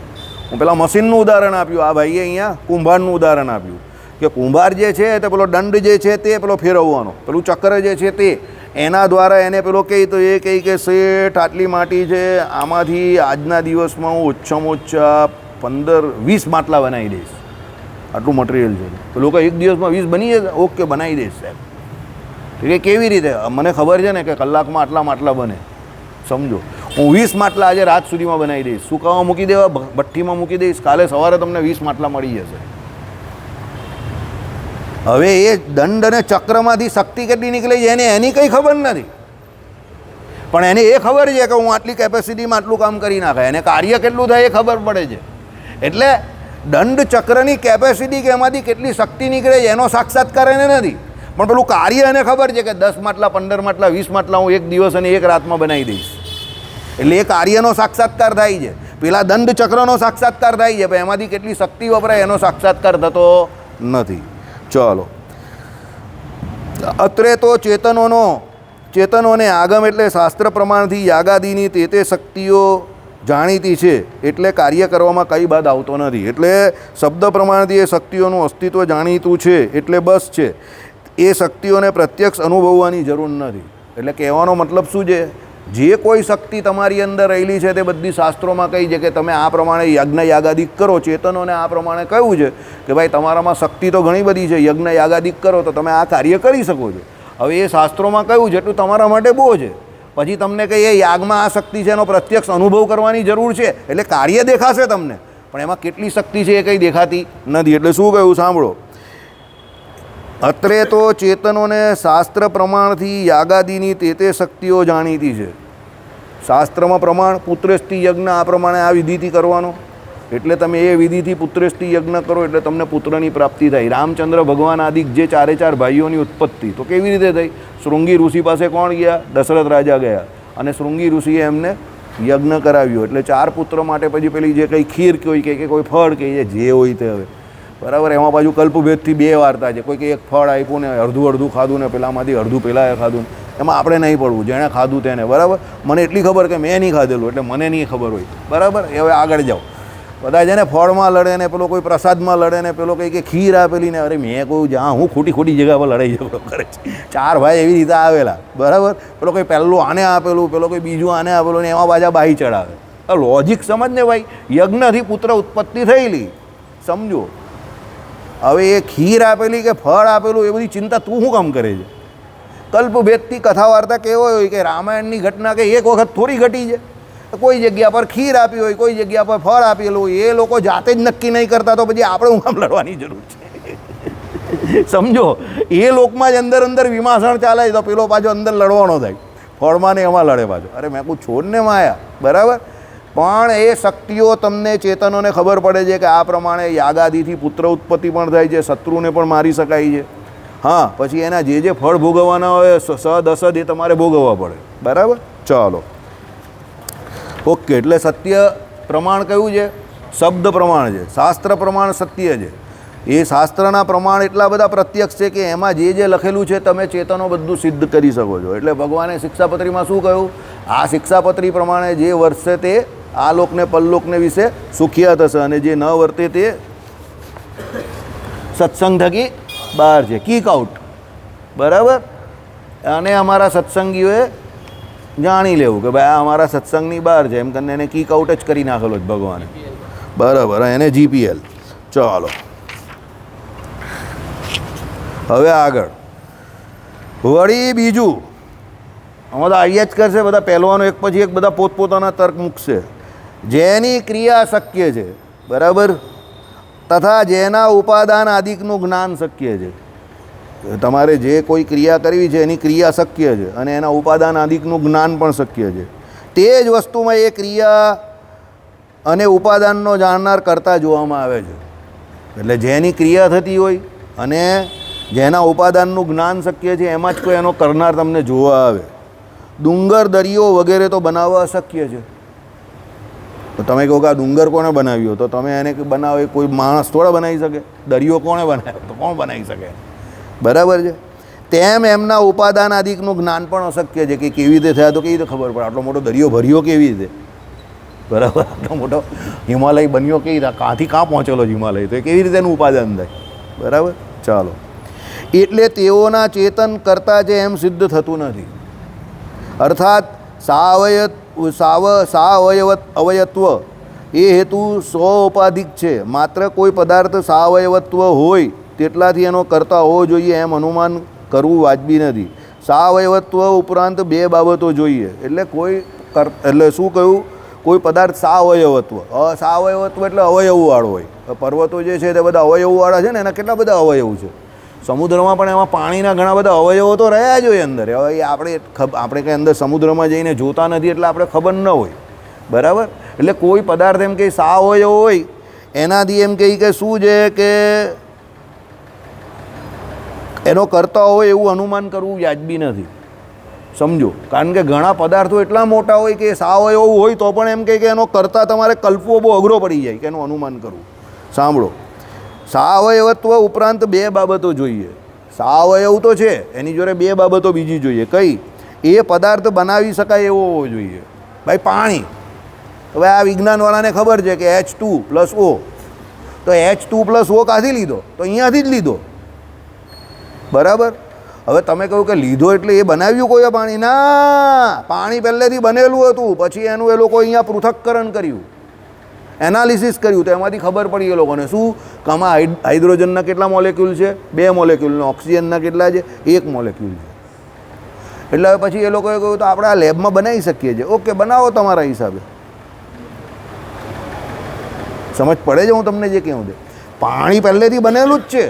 A: હું પેલા મશીનનું ઉદાહરણ આપ્યું, આ ભાઈએ અહીંયા કુંભારનું ઉદાહરણ આપ્યું કે કુંભાર જે છે તે પેલો દંડ જે છે તે પેલો ફેરવવાનો, પેલું ચક્ર જે છે તે એના દ્વારા એને પેલો કહે તો એ કહે કે શેઠ આટલી માટી છે, આમાંથી આજના દિવસમાં હું ઓછામાં ઓછા 15-20 માટલા બનાવી દઈશ, આટલું મટીરિયલ છે. તો લોકો એક દિવસમાં 20 બની જાય, ઓકે બનાવી દઈશ સાહેબ. કે કેવી રીતે? મને ખબર છે ને કે કલાકમાં આટલા માટલા બને, સમજો. હું 20 માટલા આજે રાત સુધીમાં બનાવી દઈશ, સુકાવા મૂકી દેવા, ભઠ્ઠીમાં મૂકી દઈશ, કાલે સવારે તમને 20 માટલા મળી જશે. હવે એ દંડ અને ચક્રમાંથી શક્તિ કેટલી નીકળે છે એની કંઈ ખબર નથી, પણ એને એ ખબર છે કે હું આટલી કેપેસિટીમાં આટલું કામ કરી નાખે, એને કાર્ય કેટલું થાય એ ખબર પડે છે. એટલે દંડ ચક્રની કેપેસિટી કે એમાંથી કેટલી શક્તિ નીકળે છે એનો સાક્ષાત્કાર એને નથી, પણ પેલું કાર્ય એને ખબર છે કે 10 માટલા 15 માટલા 20 માટલા હું એક દિવસ અને એક રાતમાં બનાવી દઈશ. એટલે એ કાર્યનો સાક્ષાત્કાર થાય છે, પેલા દંડ ચક્રનો સાક્ષાત્કાર થાય છે, પણ એમાંથી કેટલી શક્તિ વપરાય એનો સાક્ષાત્કાર થતો નથી. ચાલો, અત્રે તો ચેતનોને આગમ એટલે શાસ્ત્ર પ્રમાણથી યાગાદીની તે શક્તિઓ જાણીતી છે, એટલે કાર્ય કરવામાં કંઈ બાદ આવતો નથી. એટલે શબ્દ પ્રમાણથી એ શક્તિઓનું અસ્તિત્વ જાણીતું છે એટલે બસ છે, એ શક્તિઓને પ્રત્યક્ષ અનુભવવાની જરૂર નથી. એટલે કહેવાનો મતલબ શું છે? જે કોઈ શક્તિ તમારી અંદર રહેલી છે તે બધી શાસ્ત્રોમાં કહી છે કે તમે આ પ્રમાણે યજ્ઞ યાગાદિક કરો. ચેતનોને આ પ્રમાણે કહ્યું છે કે ભાઈ તમારામાં શક્તિ તો ઘણી બધી છે, યજ્ઞ યાગાદિક કરો તો તમે આ કાર્ય કરી શકો છો. હવે એ શાસ્ત્રોમાં કહ્યું છે એટલું તમારા માટે બહુ છે. પછી તમને કહીએ યાગમાં આ શક્તિ છે એનો પ્રત્યક્ષ અનુભવ કરવાની જરૂર છે, એટલે કાર્ય દેખાશે તમને, પણ એમાં કેટલી શક્તિ છે એ કંઈ દેખાતી નથી. એટલે શું કહ્યું સાંભળો, અત્રે તો ચેતનોને શાસ્ત્ર પ્રમાણથી યાગાદીની તે શક્તિઓ જાણીતી છે. શાસ્ત્રમાં પ્રમાણ પુત્રેષ્ટિ યજ્ઞ આ પ્રમાણે આ વિધિથી કરવાનો, એટલે તમે એ વિધિથી પુત્રેષ્ટિ યજ્ઞ કરો એટલે તમને પુત્રની પ્રાપ્તિ થાય. રામચંદ્ર ભગવાન આદિક જે 4 ભાઈઓની ઉત્પત્તિ તો કેવી રીતે થઈ? શૃંગી ઋષિ પાસે કોણ ગયા? દશરથ રાજા ગયા, અને શૃંગી ઋષિએ એમને યજ્ઞ કરાવ્યો. એટલે 4 પુત્ર માટે પછી પેલી જે કંઈ ખીર કોઈ કે કોઈ ફળ કહીએ જે હોય તે. હવે બરાબર, એમાં પાછું કલ્પભેદથી 2 વાર્તા છે. કોઈ કે એક ફળ આપ્યું ને અડધું ખાધું ને પેલામાંથી અડધું પેલાએ ખાધું, એમાં આપણે નહીં પડવું, જેણે ખાધું તેને. બરાબર, મને એટલી ખબર કે મેં નહીં ખાધેલું એટલે મને નહીં ખબર હોય. બરાબર, હવે આગળ જાઓ. બધા છે ને ફળમાં લડે ને પેલો કોઈ પ્રસાદમાં લડે ને પેલો કંઈ કે ખીર આપેલી ને, અરે મેં કહું જ્યાં હું ખોટી જગ્યા પર લડાઈ ઝઘડો કરે છે. 4 ભાઈ એવી રીતે આવેલા. બરાબર, પેલો કોઈ પહેલું આને આપેલું, પેલો કોઈ બીજું આને આપેલું ને એમાં પાછા બાહી ચડાવે. લોજિક સમજ ને ભાઈ, યજ્ઞથી પુત્ર ઉત્પત્તિ થયેલી, સમજો. હવે એ ખીર આપેલી કે ફળ આપેલું એ બધી ચિંતા તું શું કામ કરે છે? કલ્પભેદથી કથા વાર્તા કેવો હોય કે રામાયણની ઘટના કે એક વખત થોડી ઘટી છે. કોઈ જગ્યા પર ખીર આપી હોય, કોઈ જગ્યા પર ફળ આપેલું હોય, એ લોકો જાતે જ નક્કી નહીં કરતા તો પછી આપણે હું કામ લડવાની જરૂર છે? સમજો, એ લોકમાં જ અંદર વિમાસણ ચાલે તો પેલો પાછો અંદર લડવાનો થાય, ફળમાં ને એમાં લડે પાછો. અરે મેં કહું છોડ ને માયા. બરાબર, પણ એ શક્તિઓ તમને ચેતનોને ખબર પડે છે કે આ પ્રમાણે યાગાદિથી પુત્ર ઉત્પત્તિ પણ થાય છે, શત્રુને પણ મારી શકાય છે. હા, પછી એના જે ફળ ભોગવવાના હોય સદ અસદ એ તમારે ભોગવવા પડે. બરાબર, ચાલો, ઓકે. એટલે સત્ય પ્રમાણ કયું છે? શબ્દ પ્રમાણ છે. શાસ્ત્ર પ્રમાણ સત્ય છે. એ શાસ્ત્રના પ્રમાણ એટલા બધા પ્રત્યક્ષ છે કે એમાં જે લખેલું છે તમે ચેતનો બધું સિદ્ધ કરી શકો છો. એટલે ભગવાને શિક્ષાપત્રીમાં શું કહ્યું? આ શિક્ષાપત્રી પ્રમાણે જે વર્ષે તે આ લોકને પરલોકને વિશે સુખિયા થશે, અને જે ન વર્તે તે સત્સંગ થકી બહાર છે, કિક આઉટ. બરાબર, અને અમારા સત્સંગીઓએ જાણી લેવું કે ભાઈ આ અમારા સત્સંગની બહાર છે એમ કરીને એને કીક આઉટ જ કરી નાખેલો જ ભગવાને. બરાબર, એને GPL. ચાલો હવે આગળ વળી બીજું આમાં તો આવ્યા જ કરશે બધા પહેલવાનો એક પછી એક બધા પોતપોતાના તર્ક મૂકશે. જેની ક્રિયા શક્ય છે, બરાબર, તથા જેના ઉપાદાન આદિકનું જ્ઞાન શક્ય છે. તમારે જે કોઈ ક્રિયા કરવી છે એની ક્રિયા શક્ય છે અને એના ઉપાદાન આદિકનું જ્ઞાન પણ શક્ય છે. તે જ વસ્તુમાં એ ક્રિયા અને ઉપાદાનનો જાણનાર કરતા જોવામાં આવે છે. એટલે જેની ક્રિયા થતી હોય અને જેના ઉપાદાનનું જ્ઞાન શક્ય છે એમાં જ કોઈ એનો કરનાર તમને જોવા આવે. ડુંગર દરિયો વગેરે તો બનાવવા અશક્ય છે. તો તમે કહો કે આ ડુંગર કોણે બનાવ્યો, તો તમે એને બનાવો કોઈ માણસ થોડા બનાવી શકે. દરિયો કોણે બનાવ્યો તો કોણ બનાવી શકે, બરાબર છે. તેમ એમના ઉપાદાન આદિકનું જ્ઞાન પણ અશક્ય છે કે કેવી રીતે થયા, તો કેવી રીતે ખબર પડે આટલો મોટો દરિયો ભર્યો કેવી રીતે, બરાબર, આટલો મોટો હિમાલય બન્યો કેવી રીતે, કાંથી કાં પહોંચેલો હિમાલય, તો એ કેવી રીતે એનું ઉપાદાન થાય, બરાબર. ચાલો, એટલે તેઓના ચેતન કરતા છે એમ સિદ્ધ થતું નથી. અર્થાત સાવયવત્વ એ હેતુ સ્વઉપાધિક છે. માત્ર કોઈ પદાર્થ સાવયવત્વ હોય તેટલાથી એનો કરતા હોવો જોઈએ એમ અનુમાન કરવું વાજબી નથી. સાવયવત્વ ઉપરાંત બે બાબતો જોઈએ. એટલે એટલે શું કહ્યું, કોઈ પદાર્થ સાવયવત્વ, સાવયવત્વ એટલે અવયવવાળો હોય. પર્વતો જે છે તે બધા અવયવવાળા છે ને, એના કેટલા બધા અવયવ છે. સમુદ્રમાં પણ એમાં પાણીના ઘણા બધા અવયવો તો રહ્યા જ હોય અંદર. હવે આપણે કંઈ અંદર સમુદ્રમાં જઈને જોતા નથી એટલે આપણે ખબર ન હોય, બરાબર. એટલે કોઈ પદાર્થ એમ કે સાવયવ હોય એનાથી એમ કહે કે શું છે કે એનો કરતા હોય એવું અનુમાન કરવું વ્યાજબી નથી. સમજો, કારણ કે ઘણા પદાર્થો એટલા મોટા હોય કે સાવયવ હોય તો પણ એમ કહે કે એનો કરતા તમારે કલ્પવો બહુ અઘરો પડી જાય કે એનું અનુમાન કરવું. સાંભળો, સાવયવત્વ ઉપરાંત બે બાબતો જોઈએ. સાવયવ તો છે, એની જોડે બે બાબતો બીજી જોઈએ. કઈ? એ પદાર્થ બનાવી શકાય એવો હોવો જોઈએ. ભાઈ પાણી, હવે આ વિજ્ઞાનવાળાને ખબર છે કે H2+O, તો H2+O કાંથી લીધો, તો અહીંયાથી જ લીધો, બરાબર. હવે તમે કહ્યું કે લીધો એટલે એ બનાવ્યું કોઈ પાણી? ના, પાણી પહેલેથી બનેલું હતું, પછી એનું એ લોકો અહીંયા પૃથક્કરણ કર્યું, એનાલિસિસ કર્યું, તો એમાંથી ખબર પડી એ લોકોને શું કે આમાં હાઇડ્રોજનના કેટલા મોલેક્યુલ છે, 2 મોલેક્યુલ, ઓક્સિજનના કેટલા છે, 1 મોલેક્યુલ છે. એટલે હવે પછી એ લોકોએ કહ્યું તો આપણે આ લેબમાં બનાવી શકીએ છીએ. ઓકે, બનાવો તમારા હિસાબે. સમજ પડે છે હું તમને જે કહું છું? પાણી પહેલેથી બનેલું જ છે,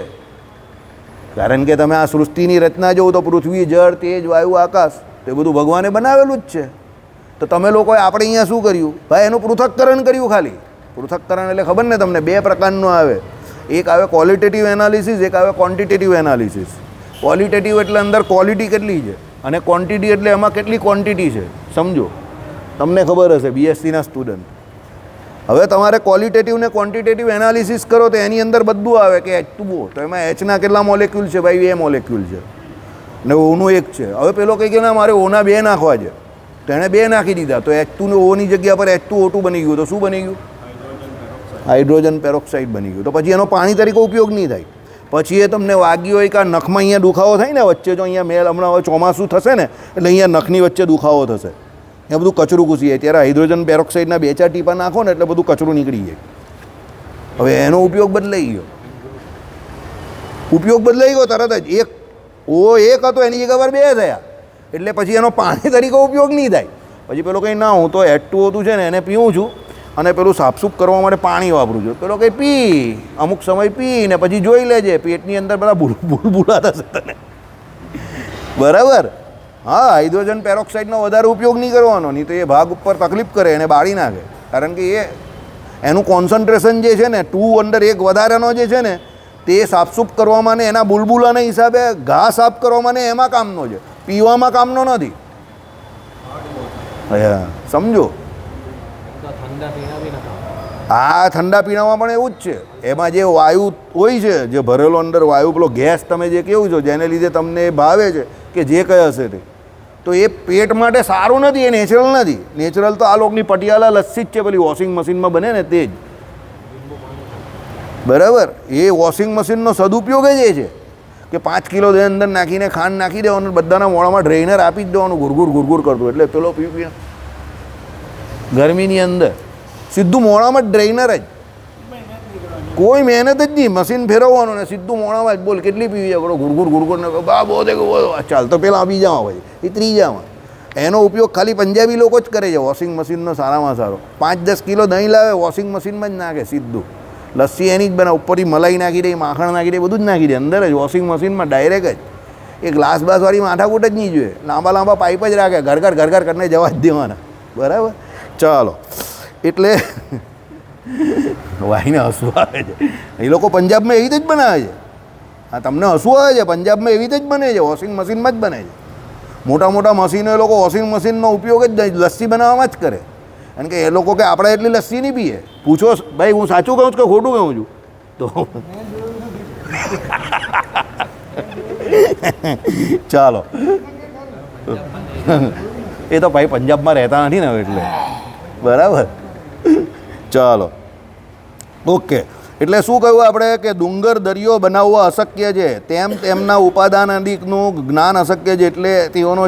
A: કારણ કે તમે આ સૃષ્ટિની રચના જોવો તો પૃથ્વી, જળ, તેજ, વાયુ, આકાશ, તે બધું ભગવાને બનાવેલું જ છે. તો તમે લોકોએ આપણે અહીંયા શું કર્યું ભાઈ, એનું પૃથક્કરણ કર્યું. ખાલી પૃથક્કરણ એટલે ખબર ને તમને, 2 પ્રકારનું આવે. એક આવે ક્વોલિટેટિવ એનાલિસિસ, એક આવે ક્વોન્ટિટેટિવ એનાલિસિસ. ક્વોલિટેટિવ એટલે અંદર ક્વોલિટી કેટલી છે, અને ક્વોન્ટિટી એટલે એમાં કેટલી ક્વોન્ટિટી છે. સમજો, તમને ખબર હશે BScના સ્ટુડન્ટ. હવે તમારે ક્વોલિટેટિવ ને ક્વોન્ટિટેટિવ એનાલિસિસ કરો તો એની અંદર બધું આવે કે H2O, તો એમાં Hના કેટલા મોલેક્યુલ છે ભાઈ, 2 મોલેક્યુલ છે, ને Oનું 1 છે. હવે પેલો કહે કે ના મારે Oના 2 નાખવા છે, તો એણે 2 નાખી દીધા, તો H2 ને Oની જગ્યા પર H2O2 બની ગયું. તો શું બની ગયું? હાઇડ્રોજન પેરોક્સાઇડ બની ગયું. તો પછી એનો પાણી તરીકે ઉપયોગ નહીં થાય. પછી એ તમને વાગ્યું હોય કે આ નખમાં અહીંયા દુખાવો થાય ને વચ્ચે, જો અહીંયા મેલ હમણાં હવે ચોમાસું થશે ને એટલે અહીંયા નખની વચ્ચે દુખાવો થશે, એ બધું કચરું ઘૂસી જાય. ત્યારે હાઇડ્રોજન પેરોક્સાઇડના 2-4 ટીપા નાખો ને એટલે બધું કચરું નીકળી જાય. હવે એનો ઉપયોગ બદલાઈ ગયો, તરત જ. એક હતો એની જગ્યા પર 2 થયા, એટલે પછી એનો પાણી તરીકે ઉપયોગ નહીં થાય. પછી પેલો કંઈ ના, હું તો H2O2 છે ને એને પીવું છું અને પેલું સાફસૂફ કરવા માટે પાણી વાપરું છું. પેલો કંઈ પી, અમુક સમય પી ને પછી જોઈ લેજે પેટની અંદર બધા ભૂલભૂલા થશે તને, બરાબર. હા, હાઇડ્રોજન પેરોક્સાઇડનો વધારે ઉપયોગ નહીં કરવાનો, નહીં તો એ ભાગ ઉપર તકલીફ કરે, એને બાળી નાખે. કારણ કે એનું કોન્સન્ટ્રેશન જે છે ને 2/1 વધારાનો જે છે ને, તે સાફસૂફ કરવામાં ને એના બુલબુલાના હિસાબે ઘા સાફ કરવામાં ને એમાં કામનો છે, પીવામાં કામનો નથી. સમજો, આ ઠંડા પીણામાં પણ એવું જ છે. એમાં જે વાયુ હોય છે, જે ભરેલો અંદર વાયુ, પેલો ગેસ તમે જે કેવું છો, જેને લીધે તમને ભાવે છે કે જે કંઈ હશે તે, તો એ પેટ માટે સારું નથી, એ નેચરલ નથી. નેચરલ તો આ લોકોની પટિયાલા લસ્સી જ છે, પેલી વોશિંગ મશીનમાં બને ને તે જ, બરાબર. એ વોશિંગ મશીનનો સદુપયોગ જ એ છે. કે 5 કિલો દહીં અંદર નાખીને ખાંડ નાખી દેવાનું, બધાના મોઢામાં ડ્રેઇનર આપી જ દેવાનું, ગુરગુર કરતું, એટલે પેલો પી ગરમીની અંદર સીધું મોઢામાં ડ્રેઇનર જ, કોઈ મહેનત જ નહીં, મશીન ફેરવવાનું ને સીધું મોઢામાં જ. બોલ કેટલી પીવી જાય, બોલો ગુરગુર ને બા બહુ ચાલ તો પેલા આપી જાઓ ભાઈ, એ ત્રીજામાં. એનો ઉપયોગ ખાલી પંજાબી લોકો જ કરે છે, વોશિંગ મશીનનો સારામાં સારો. 5-10 કિલો દહીં લાવે, વોશિંગ મશીનમાં જ નાખે સીધું, લસ્સી એની જ બનાવે, ઉપરથી મલાઈ નાખી દે, માખણ નાખી દે, બધું જ નાખી દે અંદર જ વોશિંગ મશીનમાં ડાયરેક્ટ જ. એ ગ્લાસ બાસવાળી માથાકૂટ જ નહીં જોઈએ, લાંબા પાઇપ જ રાખે, ઘર કરીને જવા જ દેવાના. બરાબર, ચાલો. એટલે વાઈને હસવું આવે છે, એ લોકો પંજાબમાં એવી રીતે જ બનાવે છે. હા, તમને હસવું આવે છે, પંજાબમાં એવી રીતે જ બને છે, વોશિંગ મશીનમાં જ બને છે. મોટા મશીનો એ લોકો વોશિંગ મશીનનો ઉપયોગ જ લસ્સી બનાવવામાં જ કરે. કારણ કે એ લોકો કે આપણે એટલી લસ્સી નહીં પીએ. પૂછો ભાઈ, હું સાચું કહું છું કે ખોટું કહું છું? તો ચાલો, એ તો ભાઈ પંજાબમાં રહેતા નથી ને એટલે, બરાબર. ચાલો, ઓકે. એટલે શું કહ્યું આપણે કે ડુંગર દરિયો બનાવવા અશક્ય છે, તેમ તેમના ઉપાદાન અધિકનું જ્ઞાન અશક્ય છે, એટલે તેઓનો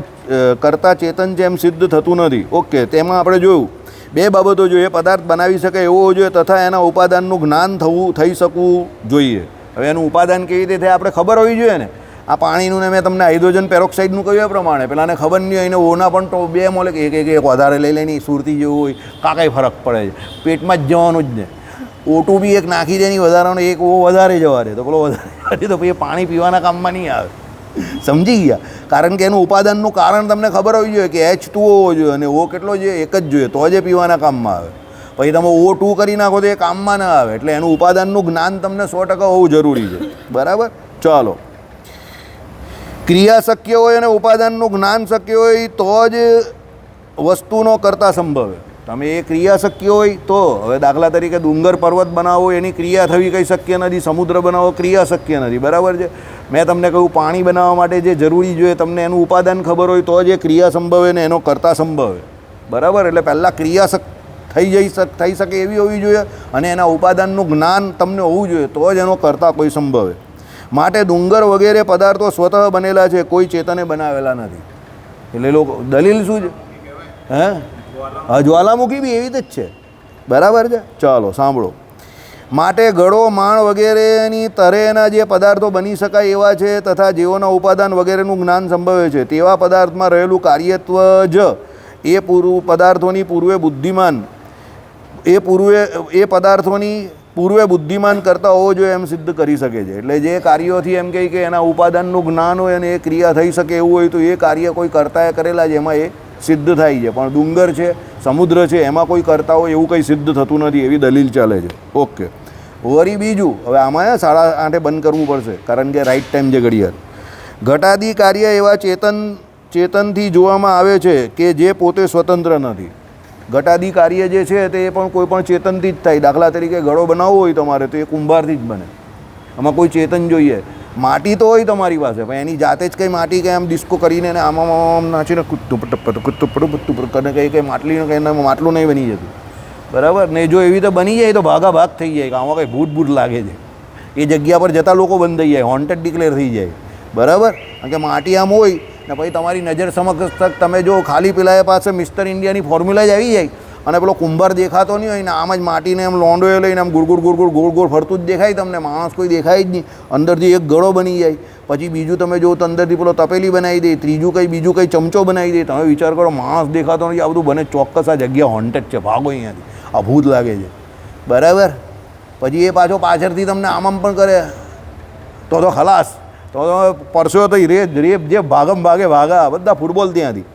A: કરતા ચેતન છે એમ સિદ્ધ થતું નથી. ઓકે, તેમાં આપણે જોયું 2 બાબતો જોઈએ. પદાર્થ બનાવી શકે એવો જોઈએ, તથા એના ઉપાદાનનું જ્ઞાન થઈ શકવું જોઈએ. હવે એનું ઉપાદાન કેવી રીતે થાય આપણે ખબર હોવી જોઈએ ને. આ પાણીનું ને મેં તમને હાઇડ્રોજન પેરોક્સાઇડનું કહ્યું એ પ્રમાણે, પેલાને ખબર નહીં હોય, એને ઓના પણ તો 2 મોલે એક વધારે લઈ લઈને સુરતી જેવું હોય, કાંઈ ફરક પડે છે, પેટમાં જ જવાનું જ ને. O2 બી એક નાખી દે, નહીં વધારાનો, એક ઓ વધારે જવા દે, તો પેલો વધારે તો પછી પાણી પીવાના કામમાં નહીં આવે. સમજી ગયા? કારણ કે એનું ઉપાદાનનું કારણ તમને ખબર હોવી જોઈએ કે H2O હોવો જોઈએ, અને O કેટલો જોઈએ? એક જ જોઈએ, તો જ એ પીવાના કામમાં આવે. પછી તમે O2 કરી નાખો તો એ કામમાં ના આવે. એટલે એનું ઉપાદાનનું જ્ઞાન તમને 100% હોવું જરૂરી છે. બરાબર, ચાલો. ક્રિયા શક્ય હોય અને ઉપાદાનનું જ્ઞાન શક્ય હોય તો જ વસ્તુનો કરતા સંભવે. તમે એ ક્રિયા શક્ય હોય તો, હવે દાખલા તરીકે ડુંગર પર્વત બનાવો, એની ક્રિયા થવી કંઈ શક્ય નથી. સમુદ્ર બનાવો, ક્રિયા શક્ય નથી. બરાબર છે. મેં તમને કહ્યું પાણી બનાવવા માટે જે જરૂરી જોઈએ, તમને એનું ઉપાદાન ખબર હોય તો જ એ ક્રિયા સંભવે ને એનો કરતા સંભવે. બરાબર, એટલે પહેલાં ક્રિયા થઈ શકે એવી હોવી જોઈએ, અને એના ઉપાદાનનું જ્ઞાન તમને હોવું જોઈએ, તો જ એનો કરતા કોઈ સંભવે. માટે ડુંગર વગેરે પદાર્થો સ્વતઃ બનેલા છે, કોઈ ચેતને બનાવેલા નથી. એટલે લોકો દલીલ શું છે? હે, જ્વાલામુખી બી એવી જ છે. બરાબર છે, ચાલો સાંભળો. માટે ગળો, માણ વગેરેની તરેના જે પદાર્થો બની શકાય એવા છે, તથા જેઓના ઉપાદાન વગેરેનું જ્ઞાન સંભવે છે, તેવા પદાર્થમાં રહેલું કાર્યત્વ જ એ પદાર્થોની પૂર્વે બુદ્ધિમાન કરતા હોવો જોઈએ એમ સિદ્ધ કરી શકે છે. એટલે જે કાર્યોથી એમ કહે કે એના ઉપાદાનનું જ્ઞાન હોય અને એ ક્રિયા થઈ શકે એવું હોય, તો એ કાર્ય કોઈ કરતાએ કરેલા છે, એમાં એ સિદ્ધ થાય છે. પણ ડુંગર છે, સમુદ્ર છે, એમાં કોઈ કરતા હોય એવું કંઈ સિદ્ધ થતું નથી, એવી દલીલ ચાલે છે. ઓકે, વળી બીજું, હવે આમાં 8:30 બંધ કરવું પડશે, કારણ કે રાઈટ ટાઈમ છે ઘડિયાળ. ઘટાદી કાર્ય એવા ચેતનથી જોવામાં આવે છે કે જે પોતે સ્વતંત્ર નથી. ઘટાદી કાર્ય જે છે તે પણ કોઈ પણ ચેતનથી જ થાય. દાખલા તરીકે ઘડો બનાવવો હોય તમારે, તો એ કુંભારથી જ બને, આમાં કોઈ ચેતન જોઈએ. માટી તો હોય તમારી પાસે, પણ એની જાતે જ કંઈ માટી કંઈ આમ ડિસ્કો કરીને આમ નાચીને કુત્તું કંઈ માટલીને કંઈ માટલું નહીં બની જતું. બરાબર ને? જો એવી રીતે બની જાય તો ભાગ થઈ જાય કે આમાં કંઈ ભૂત લાગે છે, એ જગ્યા પર જતા લોકો બંધ થઈ જાય, હોન્ટેડ ડિક્લેર થઈ જાય. બરાબર, કારણ કે માટી આમ હોય ને પછી તમારી નજર સમક્ષ તમે જો ખાલી પેલા પાસે મિસ્ટર ઇન્ડિયાની ફોર્મ્યુલા જ આવી જાય, અને પેલો કુંભાર દેખાતો નહીં હોય ને આમ જ માટીને એમ લોંડોએ લઈને આમ ગોળ ગોળ ફરતું જ દેખાય તમને, માણસ કોઈ દેખાય જ નહીં. અંદરથી એક ગળો બની જાય, પછી બીજું તમે જો તો અંદરથી પેલો તપેલી બનાવી દે, બીજું કંઈ ચમચો બનાવી દે. તમે વિચાર કરો, માણસ દેખાતો નથી, આ બધું બને. ચોક્કસ આ જગ્યા હોન્ટેડ છે, ભાગો અહીંયાથી, આ ભૂત લાગે છે. બરાબર, પછી એ પાછો પાછળથી તમને આમ પણ કરે તો ખલાસ, તો પરસ્યો તો રેપ જે ભાગે ભાગા બધા ફૂટબોલ ત્યાંથી.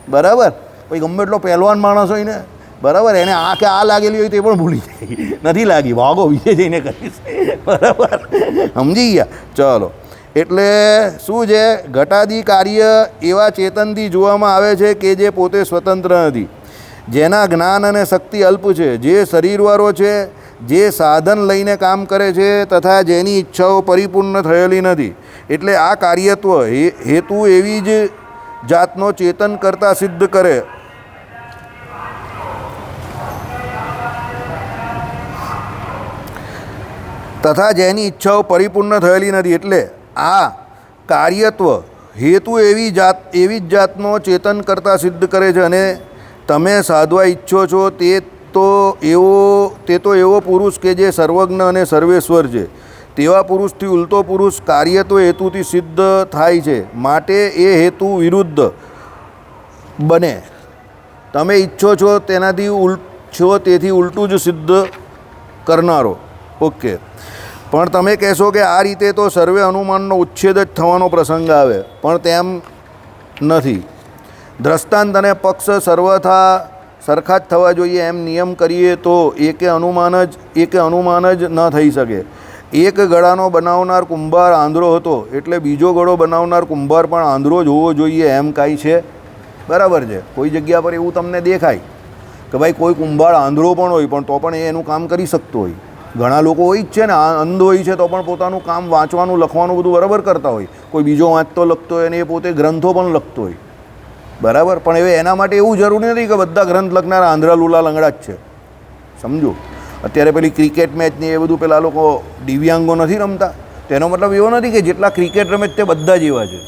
A: બરાબર, પછી ગમે એટલો પહેલવાન માણસ હોય ને, બરાબર, એને આ લાગેલી હોય તે પણ ભૂલી જાય, નથી લાગી, ભાગો વિજય જઈને કરીશ. બરાબર, સમજી ગયા? ચાલો. એટલે શું છે? ઘટાદી કાર્ય એવા ચેતનથી જોવામાં આવે છે કે જે પોતે સ્વતંત્ર નથી, જેના જ્ઞાન અને શક્તિ અલ્પ છે, જે શરીરવાળો છે, જે સાધન લઈને કામ કરે છે, તથા જેની ઈચ્છાઓ પરિપૂર્ણ થયેલી નથી. એટલે આ કાર્યત્વ હેતુ એવી જ જાતનો ચેતન કરતા સિદ્ધ કરે. તથા જેની ઈચ્છાઓ પરિપૂર્ણ થયેલી નથી. એટલે આ કાર્યત્વ હેતુ એવી જ જાતનો ચેતન કરતાં સિદ્ધ કરે છે અને તમે સાધવા ઈચ્છો છો તે તો એવો પુરુષ કે જે સર્વજ્ઞ અને સર્વેશ્વર છે. તેવા પુરુષથી ઉલટો પુરુષ કાર્યત્વ હેતુથી સિદ્ધ થાય છે, માટે એ હેતુ વિરુદ્ધ બને. તમે ઈચ્છો છો તેનાથી તેથી ઉલટું જ સિદ્ધ કરનારો. ઓકે, પણ તમે કહેશો કે આ રીતે તો સર્વે અનુમાનનો ઉચ્છેદ જ થવાનો પ્રસંગ આવે, પણ તેમ નથી. દ્રષ્ટાંત અને પક્ષ સર્વથા સરખા જ થવા જોઈએ એમ નિયમ કરીએ તો એકે અનુમાન જ ન થઈ શકે. એક ગળાનો બનાવનાર કુંભાર આંધળો હતો એટલે બીજો ગળો બનાવનાર કુંભાર પણ આંધળો જ હોવો જોઈએ એમ કાંઈ છે? બરાબર છે. કોઈ જગ્યા પર એવું તમને દેખાય કે ભાઈ કોઈ કુંભાર આંધળો પણ હોય પણ તો પણ એ એનું કામ કરી શકતો હોય. ઘણા લોકો હોય જ છે ને, અંધ હોય છે તો પણ પોતાનું કામ વાંચવાનું લખવાનું બધું બરાબર કરતા હોય. કોઈ બીજો વાંચતો લખતો હોય અને એ પોતે ગ્રંથો પણ લખતો હોય, બરાબર. પણ હવે એના માટે એવું જરૂરી નથી કે બધા ગ્રંથ લખનારા આંધળા લુલા લંગડા જ છે, સમજો. અત્યારે પેલી ક્રિકેટ મેચની એ બધું પેલા લોકો દિવ્યાંગો નથી રમતા, તેનો મતલબ એવો નથી કે જેટલા ક્રિકેટ રમે તે બધા જ એવા છે,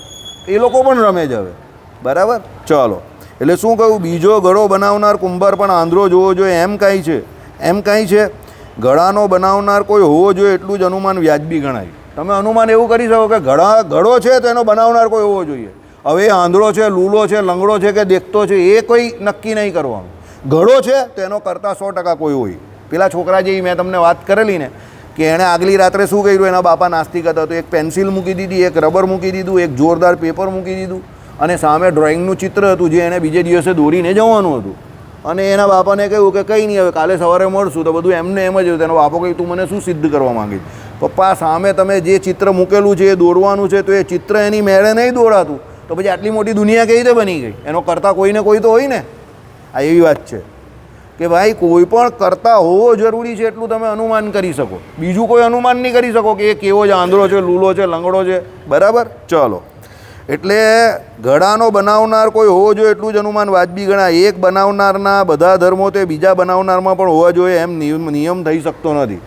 A: એ લોકો પણ રમે જ હવે, બરાબર. ચાલો, એટલે શું કહ્યું? બીજો ગળો બનાવનાર કુંભાર પણ આંધળો જ હોવો જોઈએ એમ કાંઈ છે? ગળાનો બનાવનાર કોઈ હોવો જોઈએ એટલું જ અનુમાન વ્યાજબી ગણાય. તમે અનુમાન એવું કરી શકો કે ગળો છે તો એનો બનાવનાર કોઈ હોવો જોઈએ. હવે એ આંધળો છે, લૂલો છે, લંગડો છે કે દેખતો છે એ કોઈ નક્કી નહીં કરવાનું. ગળો છે તો એનો કરતાં 100% કોઈ હોય. પેલા છોકરા જેવી મેં તમને વાત કરેલી ને કે એણે આગલી રાત્રે શું કર્યું, એના બાપા નાસ્તિક હતા તો એક પેન્સિલ મૂકી દીધી, એક રબર મૂકી દીધું, એક જોરદાર પેપર મૂકી દીધું અને સામે ડ્રોઈંગનું ચિત્ર હતું જે એને બીજે દિવસે દોરીને જવાનું હતું. અને એના બાપાને કહ્યું કે કંઈ નહીં, હવે કાલે સવારે મળશું. તો બધું એમને એમ જ હતું. એનો બાપો કહ્યું તું મને શું સિદ્ધ કરવા માંગે છે? પપ્પા, સામે તમે જે ચિત્ર મૂકેલું છે એ દોરવાનું છે, તો એ ચિત્ર એની મેળે નહીં દોરાતું તો પછી આટલી મોટી દુનિયા કેવી રીતે બની ગઈ? એનો કરતાં કોઈને કોઈ તો હોય ને. આ એવી વાત છે કે ભાઈ કોઈ પણ કરતા હોવો જરૂરી છે એટલું તમે અનુમાન કરી શકો. બીજું કોઈ અનુમાન નહીં કરી શકો કે એ કેવો છે, આંધળો છે, લૂલો છે, લંગડો છે, બરાબર. ચલો, એટલે ગળાનો બનાવનાર કોઈ હોવો જોઈએ એટલું જ અનુમાન વાજબી ગણાય. એક બનાવનારના બધા ધર્મો તે બીજા બનાવનારમાં પણ હોવા જોઈએ એમ નિયમ થઈ શકતો નથી.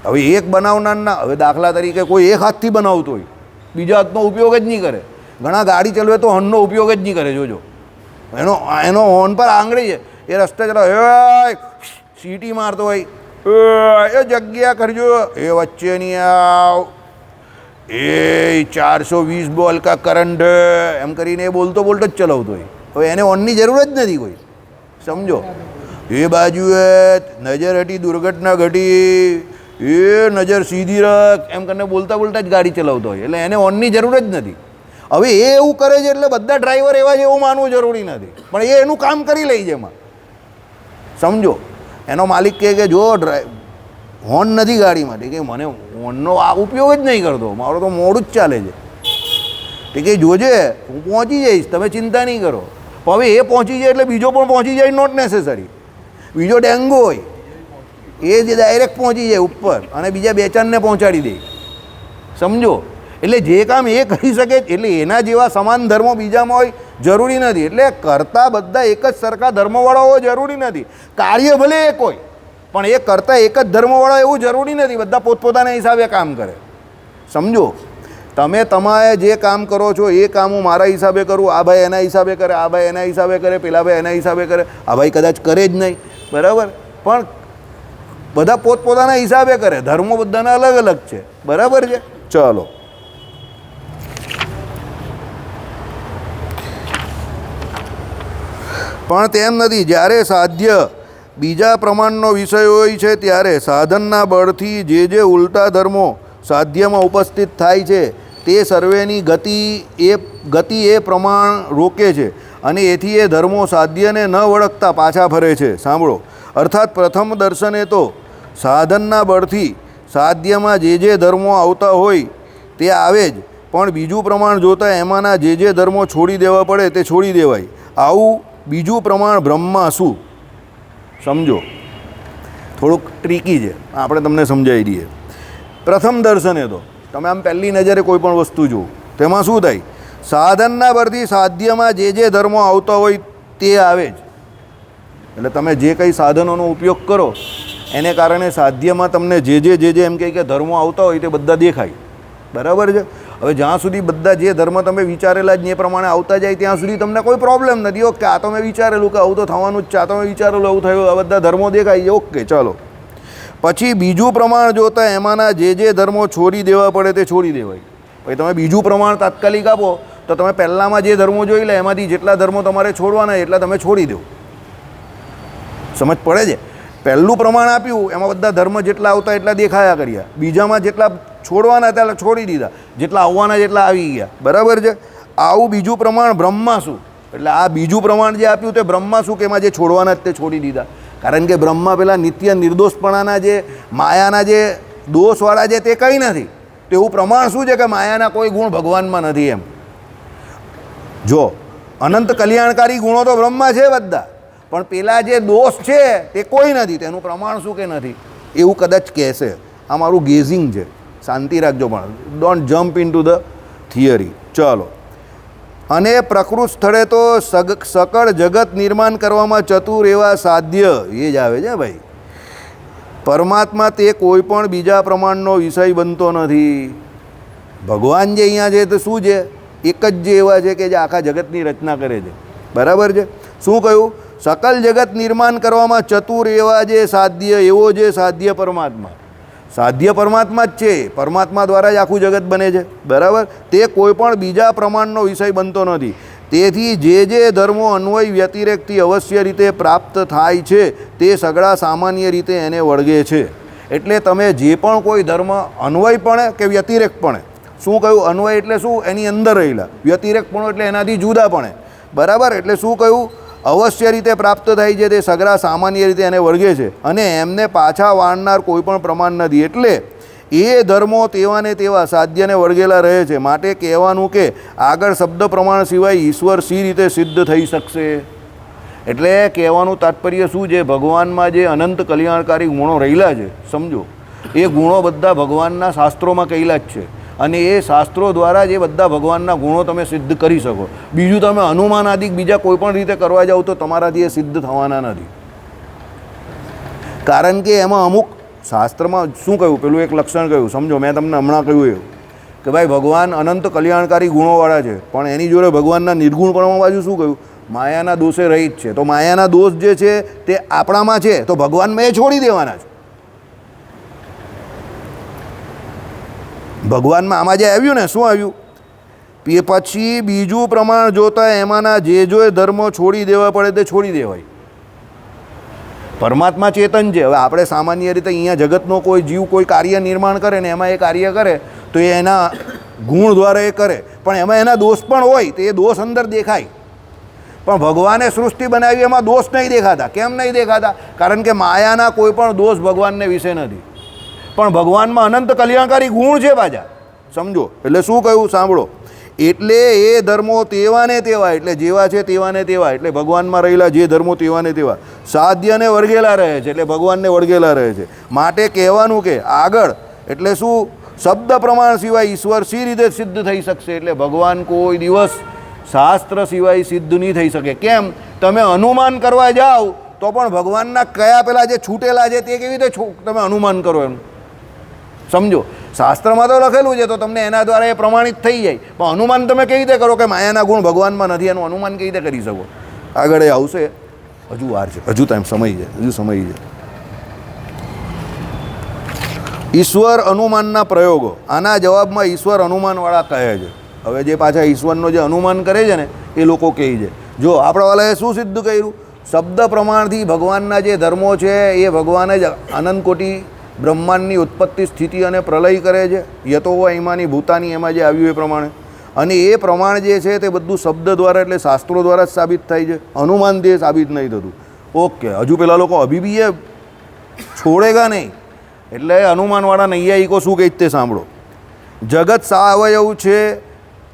A: હવે એક બનાવનારના, હવે દાખલા તરીકે કોઈ એક હાથથી બનાવતો હોય, બીજા હાથનો ઉપયોગ જ નહીં કરે. ઘણા ગાડી ચલાવે તો હોર્નનો ઉપયોગ જ નહીં કરે, જોજો. એનો હોર્ન પર આંગળી છે, એ રસ્તે ચલાવે, સીટી મારતો હોય, એ જગ્યા કરજો, એ વચ્ચે નહીં આવ, એ 420 બોલ કા કરંટ એમ કરીને એ બોલતો જ ચલાવતો હોય. હવે એને હોર્નની જરૂર જ નથી કોઈ, સમજો. એ બાજુએ નજર હટી, દુર્ઘટના ઘટી, એ નજર સીધી રાખ એમ કરીને બોલતા જ ગાડી ચલાવતો હોય. એટલે એને હોર્નની જરૂર જ નથી. હવે એ એવું કરે છે એટલે બધા ડ્રાઈવર એવા છે એવું માનવું જરૂરી નથી, પણ એ એનું કામ કરી લે છે એમાં, સમજો. એનો માલિક કહે કે જો હોર્ન નથી ગાડીમાં, કે મને હોર્નનો આ ઉપયોગ જ નહીં કરતો, મારો તો મોડું જ ચાલે છે, કે જોજે હું પહોંચી જઈશ, તમે ચિંતા નહીં કરો. હવે એ પહોંચી જાય એટલે બીજો પણ પહોંચી જાય, નોટ નેસેસરી. બીજો ડેન્ગો હોય એ જે ડાયરેક્ટ પહોંચી જાય ઉપર અને બીજા 2-4ને પહોંચાડી દે, સમજો. એટલે જે કામ એ કરી શકે એટલે એના જેવા સમાન ધર્મો બીજામાં હોય જરૂરી નથી. એટલે કરતા બધા એક જ સરખા ધર્મવાળા હોય જરૂરી નથી. કાર્ય ભલે એક હોય પણ એ કરતા એક જ ધર્મવાળા એવું જરૂરી નથી. બધા પોતપોતાના હિસાબે કામ કરે, સમજો. તમારે જે કામ કરો છો એ કામ હું મારા હિસાબે કરું, આ ભાઈ એના હિસાબે કરે, આ ભાઈ એના હિસાબે કરે, પેલા ભાઈ એના હિસાબે કરે, આ ભાઈ કદાચ કરે જ નહીં, બરાબર. પણ બધા પોતપોતાના હિસાબે કરે. ધર્મો બધાના અલગ અલગ છે, બરાબર છે. ચલો, પણ તેમ નથી. જ્યારે સાધ્ય બીજા પ્રમાણનો વિષય હોય છે ત્યારે સાધનના બળથી જે ઉલટા ધર્મો સાધ્યમાં ઉપસ્થિત થાય છે તે સર્વેની ગતિ એ પ્રમાણ રોકે છે અને એથી એ ધર્મો સાધ્યને ન વળગતા પાછા ફરે છે. સાંભળો, અર્થાત પ્રથમ દર્શને તો સાધનના બળથી સાધ્યમાં જે ધર્મો આવતા હોય તે આવે જ, પણ બીજું પ્રમાણ જોતાં એમાંના જે ધર્મો છોડી દેવા પડે તે છોડી દેવાય. આવું બીજું પ્રમાણ બ્રહ્મમાં શું? સમજો, થોડુંક ટ્રીકી છે, આપણે તમને સમજાવી દઈએ. પ્રથમ દર્શને તો તમે આમ પહેલી નજરે કોઈ પણ વસ્તુ જુઓ તેમાં શું થાય? સાધનના પરથી સાધ્યમાં જે ધર્મો આવતા હોય તે આવે જ. એટલે તમે જે કંઈ સાધનોનો ઉપયોગ કરો એને કારણે સાધ્યમાં તમને જે એમ કહે કે ધર્મો આવતા હોય તે બધા દેખાય, બરાબર છે. હવે જ્યાં સુધી બધા જે ધર્મ તમે વિચારેલા જ એ પ્રમાણે આવતા જાય ત્યાં સુધી તમને કોઈ પ્રોબ્લેમ નથી. ઓકે, આ તો મેં વિચારેલું કે આવું તો થવાનું જ છે, આ તો મેં વિચારેલું આવું થયું, આ બધા ધર્મો દેખાય છે. ઓકે, ચાલો. પછી બીજું પ્રમાણ જોતાં એમાંના જે ધર્મો છોડી દેવા પડે તે છોડી દેવાય. પછી તમે બીજું પ્રમાણ તાત્કાલિક આપો તો તમે પહેલાંમાં જે ધર્મો જોઈ લે એમાંથી જેટલા ધર્મો તમારે છોડવાના એટલા તમે છોડી દો. સમજ પડે છે? પહેલું પ્રમાણ આપ્યું એમાં બધા ધર્મ જેટલા આવતા એટલા દેખાયા કર્યા, બીજામાં જેટલા છોડવાના એટલા છોડી દીધા, જેટલા આવવાના જેટલા આવી ગયા. બરાબર છે? આવું બીજું પ્રમાણ બ્રહ્માસુ, એટલે આ બીજું પ્રમાણ જે આપ્યું તે બ્રહ્માસુ કે એમાં જે છોડવાના જ તે છોડી દીધા. કારણ કે બ્રહ્મા પેલા નિત્ય નિર્દોષપણાના જે માયાના જે દોષવાળા છે તે કંઈ નથી. તો એવું પ્રમાણ શું છે કે માયાના કોઈ ગુણ ભગવાનમાં નથી એમ. જો અનંત કલ્યાણકારી ગુણો તો બ્રહ્મા છે બધા, પણ પેલા જે દોષ છે તે કોઈ નથી. તેનું પ્રમાણ શું કે નથી એવું કદાચ કહેશે. આ મારું ગેઝિંગ છે, શાંતિ રાખજો, પણ don't jump in to the theory. ચાલો. અને પ્રકૃત સ્થળે તો સકળ જગત નિર્માણ કરવામાં ચતુર એવા સાધ્ય, એ જ આવે છે ભાઈ. પરમાત્મા તે કોઈ પણ બીજા પ્રમાણનો વિષય બનતો નથી. ભગવાન જે અહીંયા છે તો શું છે? એક જ જે એવા છે કે જે આખા જગતની રચના કરે છે. બરાબર છે? શું કહ્યું? સકલ જગત નિર્માણ કરવામાં ચતુર એવા જે સાધ્ય, એવો જે સાધ્ય પરમાત્મા. સાધ્ય પરમાત્મા જ છે, પરમાત્મા દ્વારા જ આખું જગત બને છે. બરાબર? તે કોઈ પણ બીજા પ્રમાણનો વિષય બનતો નથી. તેથી જે ધર્મો અન્વય વ્યતિરેકથી અવશ્ય રીતે પ્રાપ્ત થાય છે તે સગળા સામાન્ય રીતે એને વળગે છે. એટલે તમે જે પણ કોઈ ધર્મ અન્વયપણે કે વ્યતિરેકપણે, શું કહ્યું? અન્વય એટલે શું? એની અંદર રહેલા. વ્યતિરેકપણું એટલે એનાથી જુદાપણે. બરાબર? એટલે શું કહ્યું? અવશ્ય રીતે પ્રાપ્ત થાય છે તે સગળા સામાન્ય રીતે એને વળગે છે અને એમને પાછા વાળનાર કોઈ પણ પ્રમાણ નથી. એટલે એ ધર્મો તેવાને તેવા સાધ્યને વળગેલા રહે છે. માટે કહેવાનું કે આગળ શબ્દ પ્રમાણ સિવાય ઈશ્વર સી રીતે સિદ્ધ થઈ શકશે? એટલે કહેવાનું તાત્પર્ય શું છે? ભગવાનમાં જે અનંત કલ્યાણકારી ગુણો રહેલા છે, સમજો, એ ગુણો બધા ભગવાનના શાસ્ત્રોમાં કહેલા જ છે અને એ શાસ્ત્રો દ્વારા જે બધા ભગવાનના ગુણો તમે સિદ્ધ કરી શકો. બીજું તમે અનુમાન આદિક બીજા કોઈ પણ રીતે કરવા જાઓ તો તમારાથી એ સિદ્ધ થવાના નથી. કારણ કે એમાં અમુક શાસ્ત્રમાં શું કહ્યું? પેલું એક લક્ષણ કહ્યું, સમજો, મેં તમને હમણાં કહ્યું એવું કે ભાઈ ભગવાન અનંત કલ્યાણકારી ગુણોવાળા છે, પણ એની જોડે ભગવાનના નિર્ગુણપણમાં બાજુ શું કહ્યું? માયાના દોષે રહિત છે. તો માયાના દોષ જે છે તે આપણામાં છે તો ભગવાનમાં એ છોડી દેવાના છે. ભગવાનમાં આમાં જે આવ્યું ને, શું આવ્યું? પછી બીજું પ્રમાણ જોતાં એમાંના જે ધર્મો છોડી દેવા પડે તે છોડી દેવાય. પરમાત્મા ચેતન છે. હવે આપણે સામાન્ય રીતે અહીંયા જગતનો કોઈ જીવ કોઈ કાર્ય નિર્માણ કરે ને એમાં એ કાર્ય કરે તો એ એના ગુણ દ્વારા એ કરે, પણ એમાં એના દોષ પણ હોય તો એ દોષ અંદર દેખાય. પણ ભગવાને સૃષ્ટિ બનાવી એમાં દોષ નહીં દેખાતા. કેમ નહીં દેખાતા? કારણ કે માયાના કોઈ પણ દોષ ભગવાનને વિશે નથી. પણ ભગવાનમાં અનંત કલ્યાણકારી ગુણ છે પાછા, સમજો. એટલે શું કહ્યું? સાંભળો. એટલે એ ધર્મો તેવાને તેવા, એટલે જેવા છે તેવાને તેવા, એટલે ભગવાનમાં રહેલા જે ધર્મો તેવાને તેવા સાધ્યને વળગેલા રહે છે, એટલે ભગવાનને વળગેલા રહે છે. માટે કહેવાનું કે આગળ એટલે શું? શબ્દ પ્રમાણ સિવાય ઈશ્વર સી રીતે સિદ્ધ થઈ શકશે? એટલે ભગવાન કોઈ દિવસ શાસ્ત્ર સિવાય સિદ્ધ નહીં થઈ શકે. કેમ? તમે અનુમાન કરવા જાઓ તો પણ ભગવાનના કયા પેલા જે છૂટેલા છે તે કેવી રીતે તમે અનુમાન કરો એમ? સમજો, શાસ્ત્રમાં તો લખેલું છે તો તમને એના દ્વારા એ પ્રમાણિત થઈ જાય, પણ અનુમાન તમે કેવી રીતે કરો કે માયાના ગુણ ભગવાનમાં નથી? એનું અનુમાન કેવી રીતે કરી શકો? આગળ એ આવશે. હજુ વાર છે, હજુ ટાઈમ, સમય છે, હજુ સમય છે. ઈશ્વર અનુમાનના પ્રયોગો. આના જવાબમાં ઈશ્વર અનુમાનવાળા કહે છે. હવે જે પાછા ઈશ્વરનો જે અનુમાન કરે છે ને એ લોકો કહે છે. જો આપણાવાળાએ શું સિદ્ધ કર્યું? શબ્દ પ્રમાણથી ભગવાનના જે ધર્મો છે એ ભગવાને જ અનંત કોટી બ્રહ્માંડની ઉત્પત્તિ, સ્થિતિ અને પ્રલય કરે છે. યતો ઈમાની ભૂતાની, એમાં જે આવ્યું એ પ્રમાણે. અને એ પ્રમાણ જે છે તે બધું શબ્દ દ્વારા એટલે શાસ્ત્રો દ્વારા જ સાબિત થાય છે. અનુમાન તે સાબિત નહીં થતું. ઓકે, હજુ પેલા લોકો અભી બી એ છોડેગા નહીં. એટલે અનુમાનવાળા નૈયાયિકો શું કહે તે સાંભળો. જગત સાવયવ છે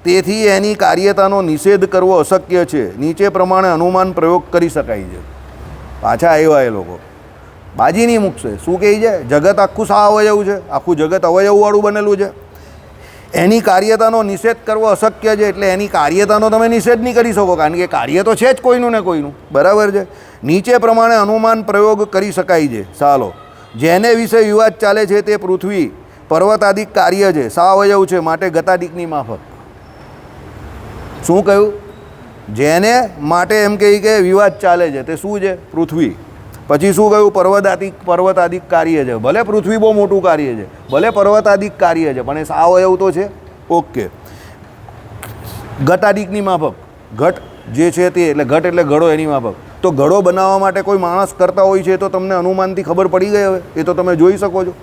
A: તેથી એની કાર્યતાનો નિષેધ કરવો અશક્ય છે. નીચે પ્રમાણે અનુમાન પ્રયોગ કરી શકાય છે. પાછા આવ્યા એ લોકો, બાજી નહીં મૂકશે. શું કહે છે? જગત આખું સાવયવ છે, આખું જગત અવયવવાળું બનેલું છે. એની કાર્યતાનો નિષેધ કરવો અશક્ય છે. એટલે એની કાર્યતાનો તમે નિષેધ નહીં કરી શકો, કારણ કે કાર્ય તો છે જ કોઈનું ને કોઈનું. બરાબર છે? નીચે પ્રમાણે અનુમાન પ્રયોગ કરી શકાય છે. ચાલો, જેને વિશે વિવાદ ચાલે છે તે પૃથ્વી પર્વતાદિક કાર્ય છે, સાવયવ છે, માટે ગતાદિકની માફક. શું કહ્યું? જેને માટે એમ કહી કે વિવાદ ચાલે છે તે શું છે? પૃથ્વી. પછી શું કહ્યું? પર્વતાદિક કાર્ય છે. ભલે પૃથ્વી બહુ મોટું કાર્ય છે, ભલે પર્વતાદિક કાર્ય છે, પણ એ સાવયવ તો છે. ઓકે. ઘટાદિકની માફક. ઘટ જે છે તે, એટલે ઘટ એટલે ઘડો, એની માફક. તો ઘડો બનાવવા માટે કોઈ માણસ કરતા હોય છે તો તમને અનુમાનથી ખબર પડી ગઈ. હવે એ તો તમે જોઈ શકો છો,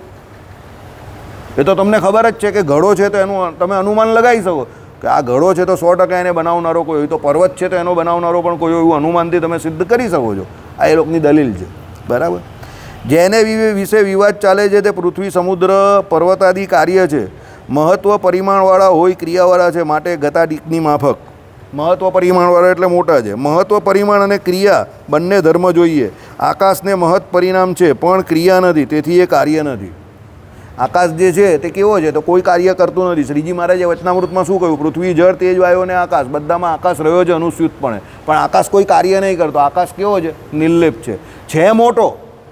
A: એ તો તમને ખબર જ છે કે ઘડો છે, તો એનું તમે અનુમાન લગાવી શકો કે આ ઘડો છે તો 100% એને બનાવનારો કોઈ હોય, તો પર્વત છે તો એનો બનાવનારો પણ કોઈ એવું અનુમાનથી તમે સિદ્ધ કરી શકો છો. આ એ લોકોની દલીલ છે. બરાબર. જેને વિશે વિવાદ ચાલે છે તે પૃથ્વી, સમુદ્ર, પર્વતાદિ કાર્ય છે, મહત્વ પરિમાણવાળા હોય, ક્રિયાવાળા છે, માટે ગતાદિકની માફક. મહત્વ પરિમાણવાળા એટલે મોટા છે. મહત્વ પરિમાણ અને ક્રિયા બંને ધર્મ જોઈએ. આકાશને મહત્ પરિણામ છે પણ ક્રિયા નથી, તેથી એ કાર્ય નથી. આકાશ જે છે તે કેવો છે? તો કોઈ કાર્ય કરતું નથી. શ્રીજી મહારાજે વચનામૃતમાં શું કહ્યું? પૃથ્વી, જળ, તેજ, વાયુ અને આકાશ, બધામાં આકાશ રહ્યો છે અનુસ્યુતપણે, પણ આકાશ કોઈ કાર્ય નહીં કરતો. આકાશ કેવો છે? નિર્લેપ છે મોટો,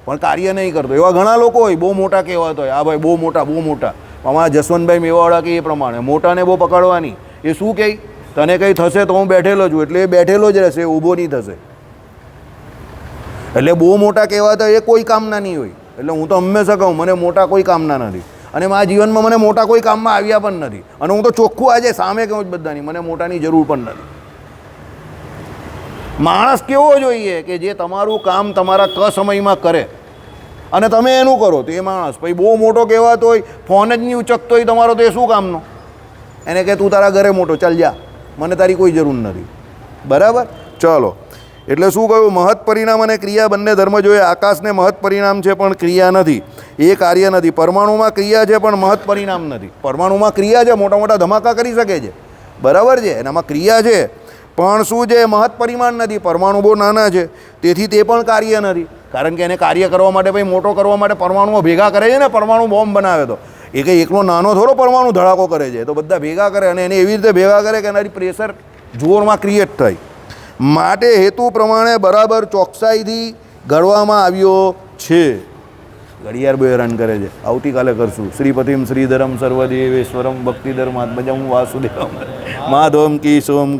A: પણ કાર્ય નહીં કરતો. એવા ઘણા લોકો હોય, બહુ મોટા કહેવાતો હોય, આ ભાઈ બહુ મોટા, બહુ મોટા. અમારા જસવંતભાઈ મેવાવાળા કે એ પ્રમાણે મોટાને બહુ પકડવાની. એ શું કહે? તને કંઈ થશે તો હું બેઠેલો છું, એટલે એ બેઠેલો જ રહેશે, ઊભો નહીં થશે. એટલે બહુ મોટા કહેવાતા એ કોઈ કામના નહીં હોય. એટલે હું તો હંમેશા કહું, મને મોટા કોઈ કામના નથી, અને મારા જીવનમાં મને મોટા કોઈ કામમાં આવ્યા પણ નથી. અને હું તો ચોખ્ખું આજે સામે કહું જ બધાની, મને મોટાની જરૂર પણ નથી. માણસ કેવો જોઈએ કે જે તમારું કામ તમારા ક સમયમાં કરે અને તમે એનું કરો, તો એ માણસ. પછી બહુ મોટો કહેવાતો હોય, ફોન જ નહીં ઉચકતો હોય તમારો, તો એ શું કામનો? એને કે તું તારા ઘરે મોટો, ચાલ જા, મને તારી કોઈ જરૂર નથી. બરાબર. ચલો, એટલે શું કહ્યું? મહત્ પરિણામ અને ક્રિયા બંને ધર્મ જોઈએ. આકાશને મહત્ પરિણામ છે પણ ક્રિયા નથી, એ કાર્ય નથી. પરમાણુમાં ક્રિયા છે પણ મહત્ પરિણામ નથી. પરમાણુમાં ક્રિયા છે, મોટા મોટા ધમાકા કરી શકે છે, બરાબર છે, એનામાં ક્રિયા છે, પણ શું છે? મહત્ પરિમાણ નથી. પરમાણુ બહુ નાના છે, તેથી તે પણ કાર્ય નથી. કારણ કે એને કાર્ય કરવા માટે, ભાઈ મોટો કરવા માટે પરમાણુઓ ભેગા કરે છે ને. પરમાણુ બોમ્બ બનાવે તો એ કંઈ એકલો નાનો થોડો પરમાણુ ધડાકો કરે છે, તો બધા ભેગા કરે, અને એને એવી રીતે ભેગા કરે કે એનાથી પ્રેશર જોરમાં ક્રિએટ થાય. માટે હેતુ પ્રમાણે બરાબર ચોકસાઈથી ઘડવામાં આવ્યો છે. ઘડિયાળ બહુ હેરાન કરે છે. આવતીકાલે કરશું. શ્રીપતિમ શ્રીધરમ સર્વદેવેશ્વરમ ભક્તિધર્માત્મજમ વાસુદેવમ માધવમ કી સોમ.